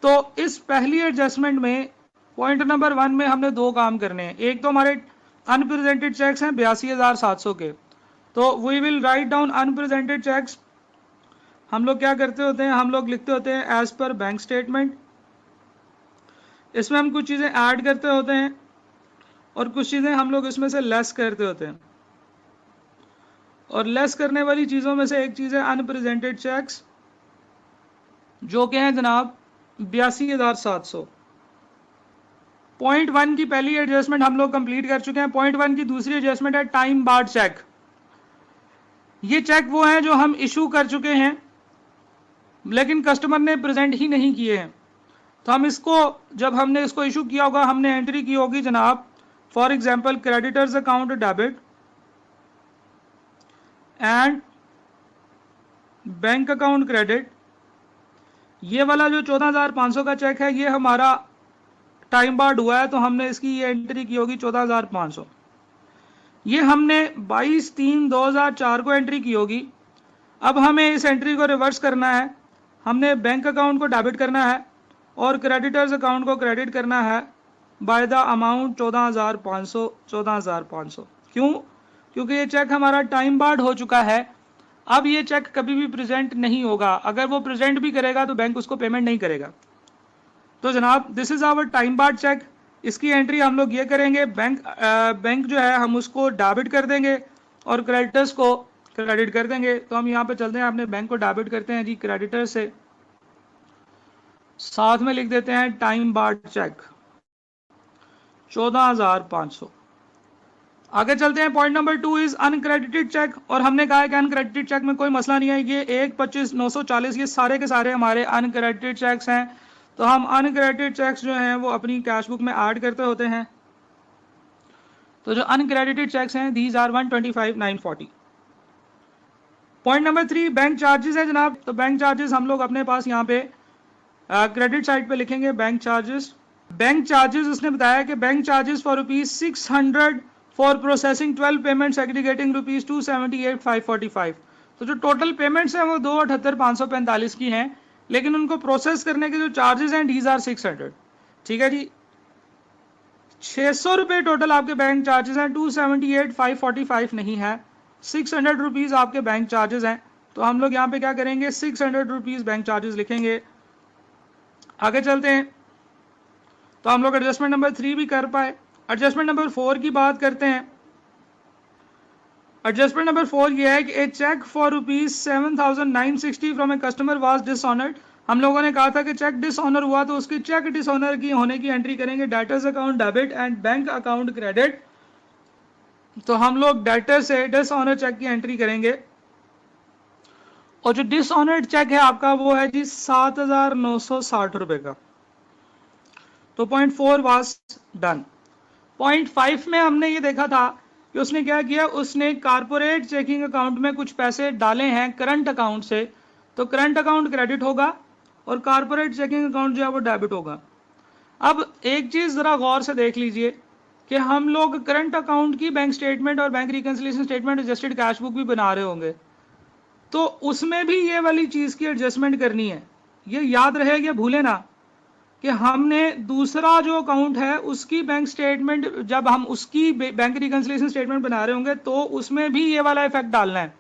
Speaker 1: तो इस पहली एडजस्टमेंट में पॉइंट नंबर 1 में हमने 2 काम करने हैं। एक तो हमारे अनप्रेजेंटेड चेक्स हैं 82,700 के, तो we will write down unpresented cheques. हम लोग क्या करते होते हैं, हम लोग लिखते होते हैं एज पर बैंक स्टेटमेंट। इसमें हम कुछ चीज़ें ऐड करते होते हैं और कुछ चीज़ें हम लोग इसमें से लेस करते होते हैं। और लेस करने वाली चीज़ों में से एक चीज़ है अनप्रेजेंटेड चेक्स जो कि हैं जनाब 82,700। पॉइंट 1 की पहली एडजस्टमेंट हम लोग कंप्लीट कर चुके हैं। पॉइंट 1 की दूसरी एडजस्टमेंट है टाइम बार्ड चेक। ये चेक वो हैं जो हम इशू कर चुके हैं लेकिन कस्टमर ने प्रेजेंट ही नहीं किए हैं। तो हम इसको, जब हमने इसको इशू किया होगा, हमने एंट्री की होगी जनाब, for example creditors account debit and bank account credit. ये वाला जो 14,500 का चेक है ये हमारा टाइम बार्ड हुआ है, तो हमने इसकी ये एंट्री की होगी 14,500। ये हमने 22/3/2004 को एंट्री की होगी। अब हमें इस एंट्री को रिवर्स करना है। हमने बैंक अकाउंट को डेबिट करना है और क्रेडिटर्स अकाउंट को क्रेडिट करना है बाय द अमाउंट 14,500। 14,500 क्यों? क्योंकि ये चेक हमारा टाइम बार्ड हो चुका है। अब ये चेक कभी भी प्रेजेंट नहीं होगा। अगर वो प्रेजेंट भी करेगा तो बैंक उसको पेमेंट नहीं करेगा। तो जनाब this is our time barred cheque. इसकी एंट्री हम लोग ये करेंगे, बैंक जो है हम उसको डेबिट कर देंगे और क्रेडिटर्स को क्रेडिट कर देंगे। तो हम यहाँ पे चलते हैं, अपने बैंक को डेबिट करते हैं जी क्रेडिटर से, साथ में लिख देते हैं टाइम बार्ड चेक 14,500। आगे चलते हैं। Point number 2 is uncredited cheque. और हमने कहा है कि अनक्रेडिटेड चेक में कोई मसला नहीं है। ये 1/25/940 ये सारे के सारे हमारे अनक्रेडिटेड चेक्स हैं। तो हम अनक्रेडिटेड चेक्स जो हैं वो अपनी कैश बुक में ऐड करते होते हैं। तो जो अनक्रेडिटेड चेक्स हैं these are 125,940। Point number 3 bank charges है जनाब। तो बैंक चार्जेस हम लोग अपने पास यहाँ पे क्रेडिट साइड पे लिखेंगे बैंक चार्जेस। बैंक चार्जेस उसने बताया कि bank charges for ₹600 for processing 12 payments aggregating ₹278,545। तो जो टोटल पेमेंट्स हैं वो 2,78,545 की हैं, लेकिन उनको प्रोसेस करने के जो चार्जेस हैं डीज आर 600। ठीक है जी, 600 रुपये टोटल आपके बैंक चार्जेस हैं, 278,545 नहीं है, 600 रुपीज़ आपके बैंक चार्जेस हैं। तो हम लोग यहाँ पे क्या करेंगे, 600 रुपीज़ बैंक चार्जेस लिखेंगे। आगे चलते हैं, तो हम लोग एडजस्टमेंट नंबर 3 भी कर पाए। एडजस्टमेंट नंबर 4 की बात करते हैं। एडजस्टमेंट नंबर 4 ये है कि a cheque for ₹7,960 from a customer was dishonoured. हम लोगों ने कहा था कि चेक डिसऑनर हुआ तो उसकी चेक डिसऑनर की होने की एंट्री करेंगे, debtors account debit and bank account credit. तो हम लोग डेटर से डिसऑनर चेक की एंट्री करेंगे, और जो डिसऑनर्ड चेक है आपका वो है जी 7,960 रुपए का। तो पॉइंट 4 वाज डन। पॉइंट 5 में हमने ये देखा था कि उसने क्या किया, उसने कारपोरेट चेकिंग अकाउंट में कुछ पैसे डाले हैं करंट अकाउंट से, तो करंट अकाउंट क्रेडिट होगा और कारपोरेट चेकिंग अकाउंट जो है वो डेबिट होगा। अब एक चीज जरा गौर से देख लीजिए कि हम लोग करंट अकाउंट की बैंक स्टेटमेंट और bank reconciliation statement adjusted cash book भी बना रहे होंगे, तो उसमें भी ये वाली चीज की एडजस्टमेंट करनी है। ये याद रहे या भूले ना कि हमने दूसरा जो अकाउंट है उसकी बैंक स्टेटमेंट, जब हम उसकी बैंक रिकंसिलिएशन स्टेटमेंट बना रहे होंगे तो उसमें भी ये वाला इफेक्ट डालना है।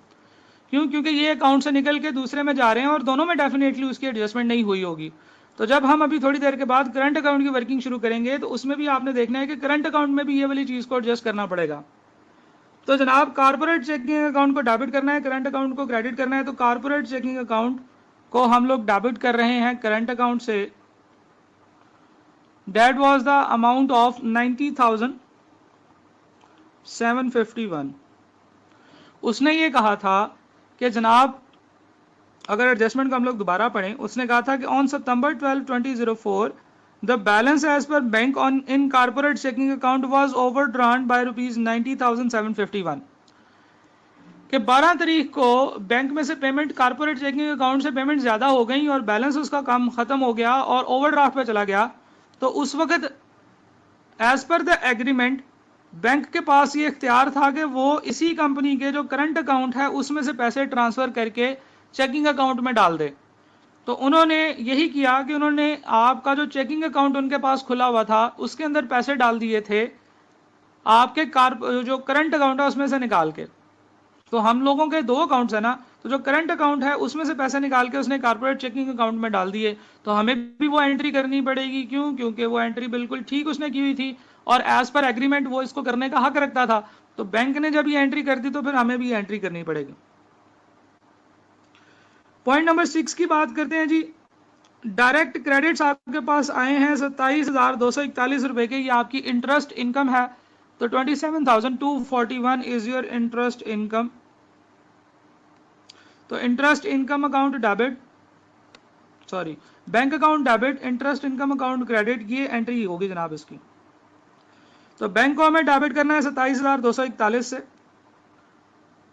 Speaker 1: क्यों? क्योंकि ये अकाउंट से निकल के दूसरे में जा रहे हैं और दोनों में डेफिनेटली उसकी एडजस्टमेंट नहीं हुई होगी। तो जब हम अभी थोड़ी देर के बाद करंट अकाउंट की वर्किंग शुरू करेंगे तो उसमें भी आपने देखना है कि करंट अकाउंट में भी ये वाली चीज को एडजस्ट करना पड़ेगा। तो जनाब कारपोरेट चेकिंग अकाउंट को डेबिट करना है, करंट अकाउंट को क्रेडिट करना है, तो कारपोरेट चेकिंग अकाउंट को हम लोग डेबिट कर रहे हैं करंट अकाउंट से। That was the amount of 90,751। उसने ये कहा था कि जनाब, अगर एडजस्टमेंट को हम लोग दोबारा पढ़ें, उसने कहा था कि on September 12, 2004 the balance as per bank on in corporate checking account was overdrawn by ₹90,751। कि 12 तारीख को बैंक में से पेमेंट, कारपोरेट चेकिंग अकाउंट से पेमेंट ज़्यादा हो गई और बैलेंस उसका कम ख़त्म हो गया और ओवरड्राफ्ट पे चला गया। तो उस वक्त as per the agreement bank के पास ये इख्तियार था कि वो इसी कंपनी के जो करंट अकाउंट है उसमें से पैसे ट्रांसफ़र करके चेकिंग अकाउंट में डाल दे। तो उन्होंने यही किया कि उन्होंने आपका जो चेकिंग अकाउंट उनके पास खुला हुआ था उसके अंदर पैसे डाल दिए थे आपके जो करंट अकाउंट है उसमें से निकाल के। तो हम लोगों के दो अकाउंट्स है ना, तो जो करंट अकाउंट है उसमें से पैसे निकाल के उसने कारपोरेट चेकिंग अकाउंट में डाल दिए। तो हमें भी वो एंट्री करनी पड़ेगी। क्यों? क्योंकि वो एंट्री बिल्कुल ठीक उसने की हुई थी और एज पर एग्रीमेंट वो इसको करने का हक रखता था। तो बैंक ने जब ये एंट्री कर दी तो फिर हमें भी एंट्री करनी पड़ेगी। पॉइंट नंबर 6 की बात करते हैं जी। डायरेक्ट क्रेडिट्स आपके पास आए हैं 27,241 रुपए के, ये आपकी इंटरेस्ट इनकम है। तो 27,241 इज योर इंटरेस्ट इनकम। तो interest income account debit, sorry bank account debit, interest income account credit, ये एंट्री होगी जनाब इसकी। तो बैंक को हमें डेबिट करना है 27,241 से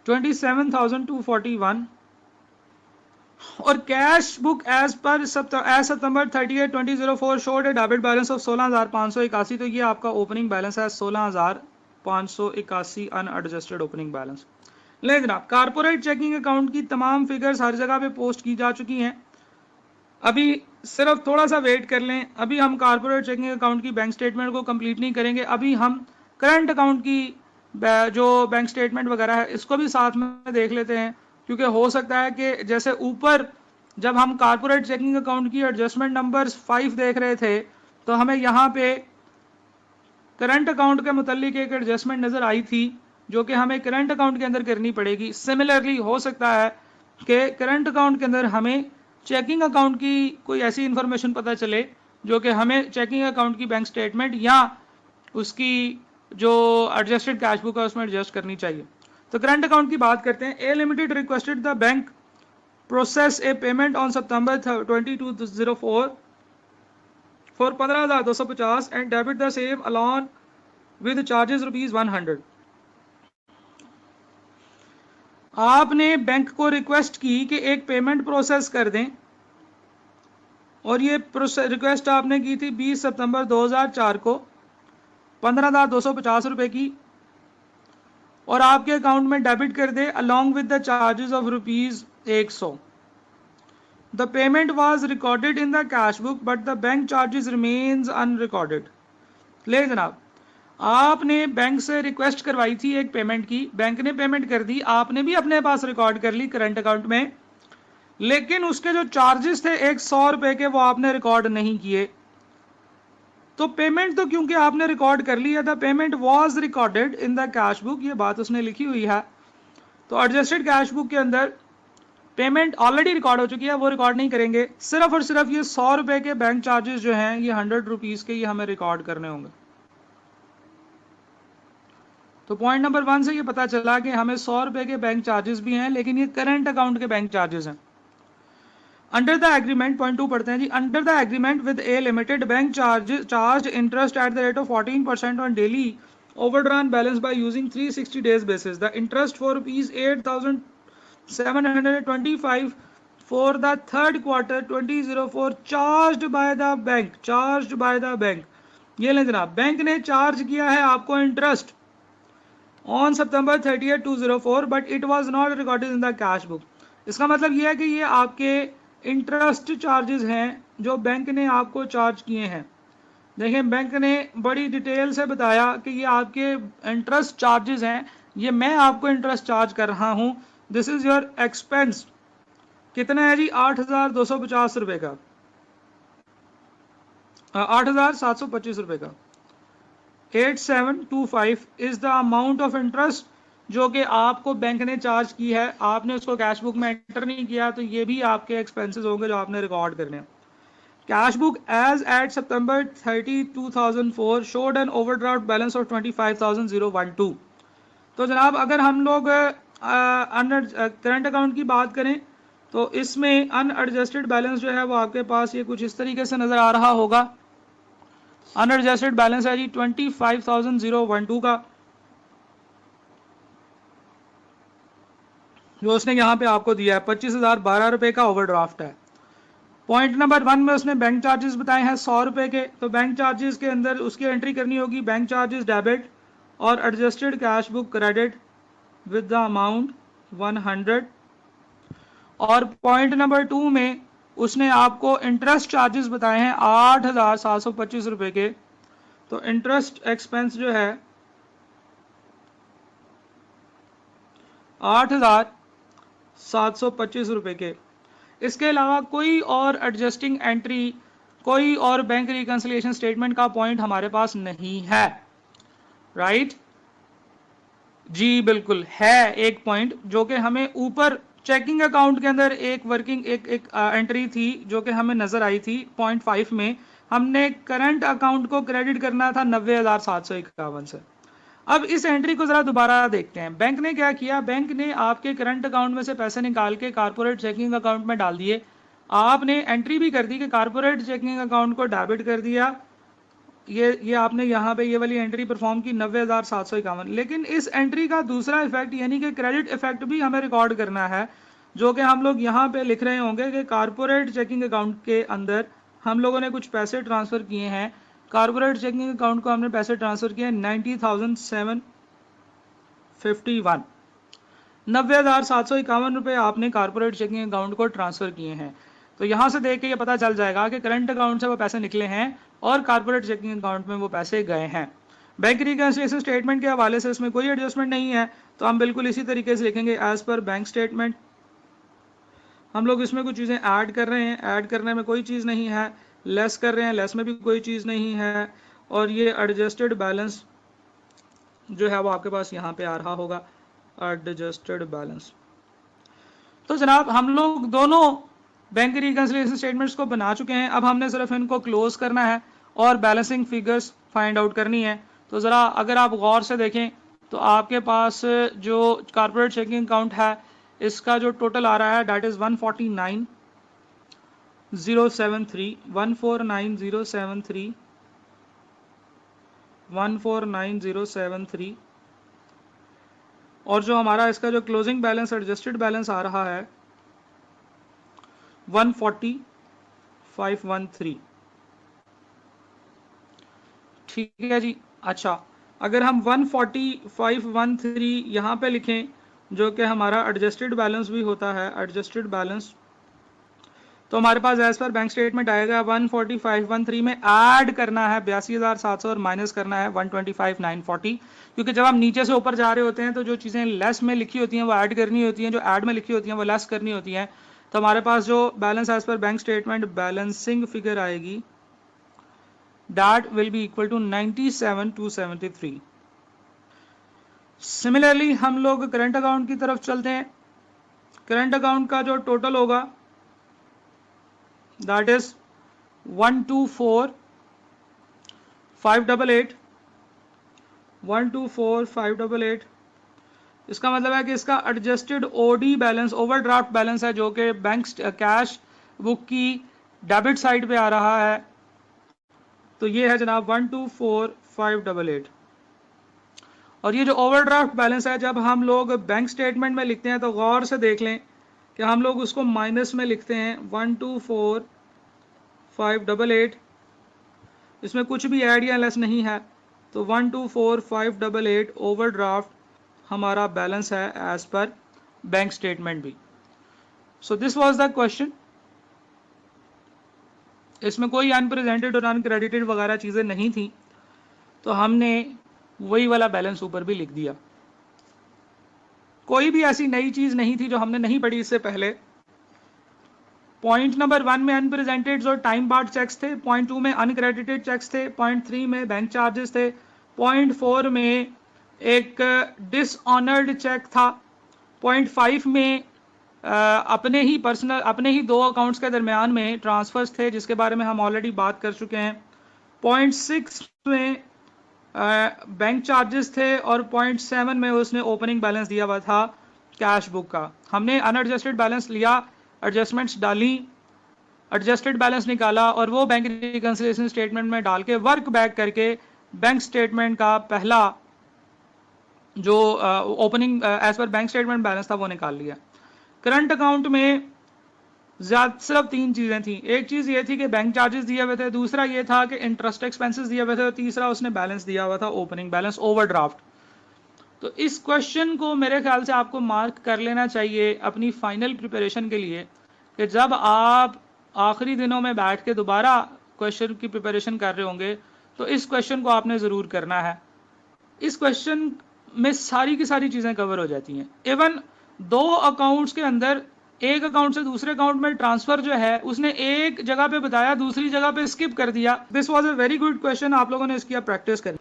Speaker 1: 27,241, और cash book as per September 30, 2004 showed a debit balance of 16,581। तो ये आपका ओपनिंग बैलेंस है 16,581 अनएडजस्टेड ओपनिंग बैलेंस। ले जनाब, कारपोरेट चेकिंग अकाउंट की तमाम फिगर्स हर जगह पे पोस्ट की जा चुकी हैं। अभी सिर्फ थोड़ा सा वेट कर लें, अभी हम कारपोरेट चेकिंग अकाउंट की बैंक स्टेटमेंट को कंप्लीट नहीं करेंगे। अभी हम करंट अकाउंट की जो बैंक स्टेटमेंट वगैरह है इसको भी साथ में देख लेते हैं, क्योंकि हो सकता है कि जैसे ऊपर जब हम कारपोरेट चेकिंग अकाउंट की एडजस्टमेंट नंबर 5 देख रहे थे तो हमें यहाँ पे करंट अकाउंट के मुतालिक एक एडजस्टमेंट नज़र आई थी जो कि हमें करंट अकाउंट के अंदर करनी पड़ेगी। सिमिलरली हो सकता है कि करंट अकाउंट के अंदर हमें चेकिंग अकाउंट की कोई ऐसी इंफॉर्मेशन पता चले जो कि हमें चेकिंग अकाउंट की बैंक स्टेटमेंट या उसकी जो एडजस्टेड कैश बुक है उसमें एडजस्ट करनी चाहिए। तो करंट अकाउंट की बात करते हैं। A limited requested the bank process a payment on September 2204 for 15,250 and debit the same along with charges ₹100। आपने बैंक को रिक्वेस्ट की कि एक पेमेंट प्रोसेस कर दें, और ये रिक्वेस्ट आपने की थी 20 सितंबर 2004 को 15,250 रुपए की, और आपके अकाउंट में डेबिट कर दे along with the charges of ₹100। The payment was recorded in the cash book but the bank charges remains unrecorded. ले जनाब, आपने बैंक से रिक्वेस्ट करवाई थी एक पेमेंट की, बैंक ने पेमेंट कर दी, आपने भी अपने पास रिकॉर्ड कर ली करंट अकाउंट में, लेकिन उसके जो चार्जेस थे 100 रुपए के, वो आपने रिकॉर्ड नहीं किए। तो पेमेंट तो क्योंकि आपने रिकॉर्ड कर लिया था, payment was recorded in the cash book, ये बात उसने लिखी हुई है। तो एडजस्टेड कैश बुक के अंदर पेमेंट ऑलरेडी रिकॉर्ड हो चुकी है, वो रिकॉर्ड नहीं करेंगे। सिर्फ और सिर्फ ये 100 रुपए के बैंक चार्जेस जो हैं, ये 100 रुपीज के, ये हमें रिकॉर्ड करने होंगे। तो पॉइंट नंबर 1 से ये पता चला कि हमें 100 रुपए के बैंक चार्जेस भी हैं, लेकिन ये करंट अकाउंट के बैंक चार्जेस हैं। अंडर द एग्रीमेंट, पॉइंट 2 पढ़ते हैं जी। Under the agreement with a limited, bank charge interest at the rate of 14% on daily overdrawn balance by using 360 days basis. The interest for ₹8,725 for the third quarter 2004 charged by the bank। ये लें जनाब, bank ने charge किया है आपको interest on September 30, 2004, but it was not recorded in the cash book. इसका मतलब यह है कि ये आपके इंटरेस्ट चार्जेस हैं जो बैंक ने आपको चार्ज किए हैं। देखें, बैंक ने बड़ी डिटेल से बताया कि ये आपके इंटरेस्ट चार्जेस हैं, ये मैं आपको इंटरेस्ट चार्ज कर रहा हूं, दिस इज योर एक्सपेंस। कितना है जी? 8,250 रुपए का, 8,725 रुपए का। 8725 is the amount of interest जो कि आपको बैंक ने चार्ज की है। आपने उसको कैश बुक में एंटर नहीं किया, तो ये भी आपके एक्सपेंसेस होंगे जो आपने रिकॉर्ड करने हैं। Cash book as at September 30, 2004 showed an overdraft balance of 25,012। तो जनाब, अगर हम लोग करंट अकाउंट की बात करें तो इसमें अनएडजस्टेड बैलेंस जो है वो आपके पास ये कुछ इस तरीके से नजर आ रहा होगा। अनएडजस्टेड बैलेंस है जी 25,012 का, जो उसने यहाँ पे आपको दिया है। 25,012 रुपए का ओवरड्राफ्ट है। पॉइंट नंबर 1 में उसने बैंक चार्जेस बताए हैं 100 रुपए के, तो बैंक चार्जेस के अंदर उसकी एंट्री करनी होगी बैंक चार्जेस डेबिट और adjusted cash book credit with the amount 100। और पॉइंट नंबर 2 में उसने आपको इंटरेस्ट चार्जेस बताए हैं 8,725 रुपए के, तो इंटरेस्ट एक्सपेंस जो है 8,725 रुपए के। इसके अलावा कोई और एडजस्टिंग एंट्री, कोई और बैंक रिकंसिलिएशन स्टेटमेंट का पॉइंट हमारे पास नहीं है, राइट जी? बिल्कुल है एक पॉइंट जो कि हमें ऊपर चेकिंग अकाउंट के अंदर एक वर्किंग एक एंट्री थी जो कि हमें नजर आई थी। पॉइंट 5 में हमने करंट अकाउंट को क्रेडिट करना था 90,751 से। अब इस एंट्री को जरा दोबारा देखते हैं। बैंक ने क्या किया? बैंक ने आपके करंट अकाउंट में से पैसे निकाल के कारपोरेट चेकिंग अकाउंट में डाल दिए। आपने एंट्री भी कर दी कि कारपोरेट चेकिंग अकाउंट को डेबिट कर दिया। ये आपने यहाँ पे ये वाली एंट्री परफॉर्म की 90,751। लेकिन इस एंट्री का दूसरा इफेक्ट यानी कि क्रेडिट इफेक्ट भी हमें रिकॉर्ड करना है, जो कि हम लोग यहाँ पे लिख रहे होंगे कि कारपोरेट चेकिंग अकाउंट के अंदर हम लोगों ने कुछ पैसे ट्रांसफर किए हैं। कारपोरेट चेकिंग अकाउंट को हमने पैसे ट्रांसफर किए 90,751, 90,751 रुपए आपने कारपोरेट चेकिंग अकाउंट को ट्रांसफर किए हैं। तो यहां से देख के ये पता चल जाएगा कि करंट अकाउंट से वो पैसे निकले हैं और कारपोरेट चेकिंग अकाउंट में वो पैसे गए हैं। बैंक रिकंसिलिएशन स्टेटमेंट के हवाले से इसमें कोई एडजस्टमेंट नहीं है, तो हम बिल्कुल इसी तरीके से लिखेंगे एज पर बैंक स्टेटमेंट। हम लोग इसमें कुछ चीज़ें ऐड कर रहे हैं, ऐड करने में कोई चीज़ नहीं है, लेस कर रहे हैं, लेस में भी कोई चीज़ नहीं है, और ये एडजस्टेड बैलेंस जो है वो आपके पास यहाँ पे आ रहा होगा, एडजस्टेड बैलेंस। तो जनाब, हम लोग दोनों बैंक रिकंसिलिएशन स्टेटमेंट्स को बना चुके हैं। अब हमने सिर्फ इनको क्लोज करना है और बैलेंसिंग फिगर्स फाइंड आउट करनी है। तो ज़रा अगर आप गौर से देखें तो आपके पास जो कारपोरेट चेकिंग अकाउंट है इसका जो टोटल आ रहा है डेट इज़ 149,073, 149,073, 149,073। और जो हमारा इसका जो क्लोजिंग बैलेंस एडजस्टेड बैलेंस आ रहा है 140,513। ठीक है जी। अच्छा, अगर हम 140,513 यहाँ पे लिखें, जो कि हमारा एडजस्टेड बैलेंस भी होता है, एडजस्टेड बैलेंस, तो हमारे पास एज पर बैंक स्टेटमेंट आएगा 140,513 में ऐड करना है 82,700 और माइनस करना है 125,940, क्योंकि जब हम नीचे से ऊपर जा रहे होते हैं तो जो चीज़ें लेस में लिखी होती हैं वो ऐड करनी होती हैं, जो ऐड में लिखी होती हैं वो लेस करनी होती हैं। तो हमारे पास जो balance as per bank statement balancing figure आएगी that will be equal to 97,273। Similarly हम लोग करंट अकाउंट की तरफ चलते हैं। करंट अकाउंट का जो टोटल होगा दैट इज 124,588, 124,588। इसका मतलब है कि इसका adjusted OD balance, overdraft balance है, जो कि बैंक कैश बुक की डेबिट साइड पे आ रहा है। तो ये है जनाब 124,588। और ये जो ओवरड्राफ्ट बैलेंस है, जब हम लोग बैंक स्टेटमेंट में लिखते हैं तो गौर से देख लें कि हम लोग उसको माइनस में लिखते हैं 124,588। इसमें कुछ भी ऐड या लेस नहीं है, तो 124,588 ओवरड्राफ्ट हमारा बैलेंस है एज पर बैंक स्टेटमेंट भी। So this was the question. इसमें कोई अनप्रेजेंटेड और अनक्रेडिटेड वगैरह चीज़ें नहीं थी, तो हमने वही वाला बैलेंस ऊपर भी लिख दिया। कोई भी ऐसी नई चीज़ नहीं थी जो हमने नहीं पढ़ी इससे पहले। पॉइंट नंबर 1 में अनप्रेजेंटेड और टाइम बार्ड चेक्स थे, पॉइंट 2 में अनक्रेडिटेड चेक्स थे, पॉइंट 3 में बैंक चार्जेस थे, पॉइंट 4 में एक डिसऑनर्ड चेक था, पॉइंट 5 में अपने ही पर्सनल, अपने ही दो अकाउंट्स के दरमियान में ट्रांसफर्स थे जिसके बारे में हम ऑलरेडी बात कर चुके हैं, पॉइंट 6 में बैंक चार्जेस थे, और पॉइंट 7 में उसने ओपनिंग बैलेंस दिया हुआ था कैश बुक का। हमने अनएडजस्टेड बैलेंस लिया, एडजस्टमेंट्स डाली, एडजस्टेड बैलेंस निकाला और वो बैंक रिकंसिलिएशन स्टेटमेंट में डाल के वर्क बैक करके बैंक स्टेटमेंट का पहला जो opening as per bank statement balance था वो निकाल लिया। करंट अकाउंट में सिर्फ 3 चीज़ें थी। एक चीज़ ये थी कि बैंक चार्जेस दिए हुए थे, दूसरा ये था कि इंटरेस्ट एक्सपेंसेस दिए हुए थे, और तीसरा उसने बैलेंस दिया हुआ था ओपनिंग बैलेंस ओवरड्राफ्ट। तो इस क्वेश्चन को मेरे ख्याल से आपको मार्क कर लेना चाहिए अपनी फाइनल प्रिपरेशन के लिए, कि जब आप आखिरी दिनों में बैठ के दोबारा क्वेश्चन की प्रिपरेशन कर रहे होंगे तो इस क्वेश्चन को आपने ज़रूर करना है। इस क्वेश्चन में सारी की सारी चीज़ें कवर हो जाती हैं। इवन 2 अकाउंट्स के अंदर एक अकाउंट से दूसरे अकाउंट में ट्रांसफर जो है उसने एक जगह पे बताया, दूसरी जगह पे स्किप कर दिया। This was a very good question, आप लोगों ने इसकी प्रैक्टिस करी।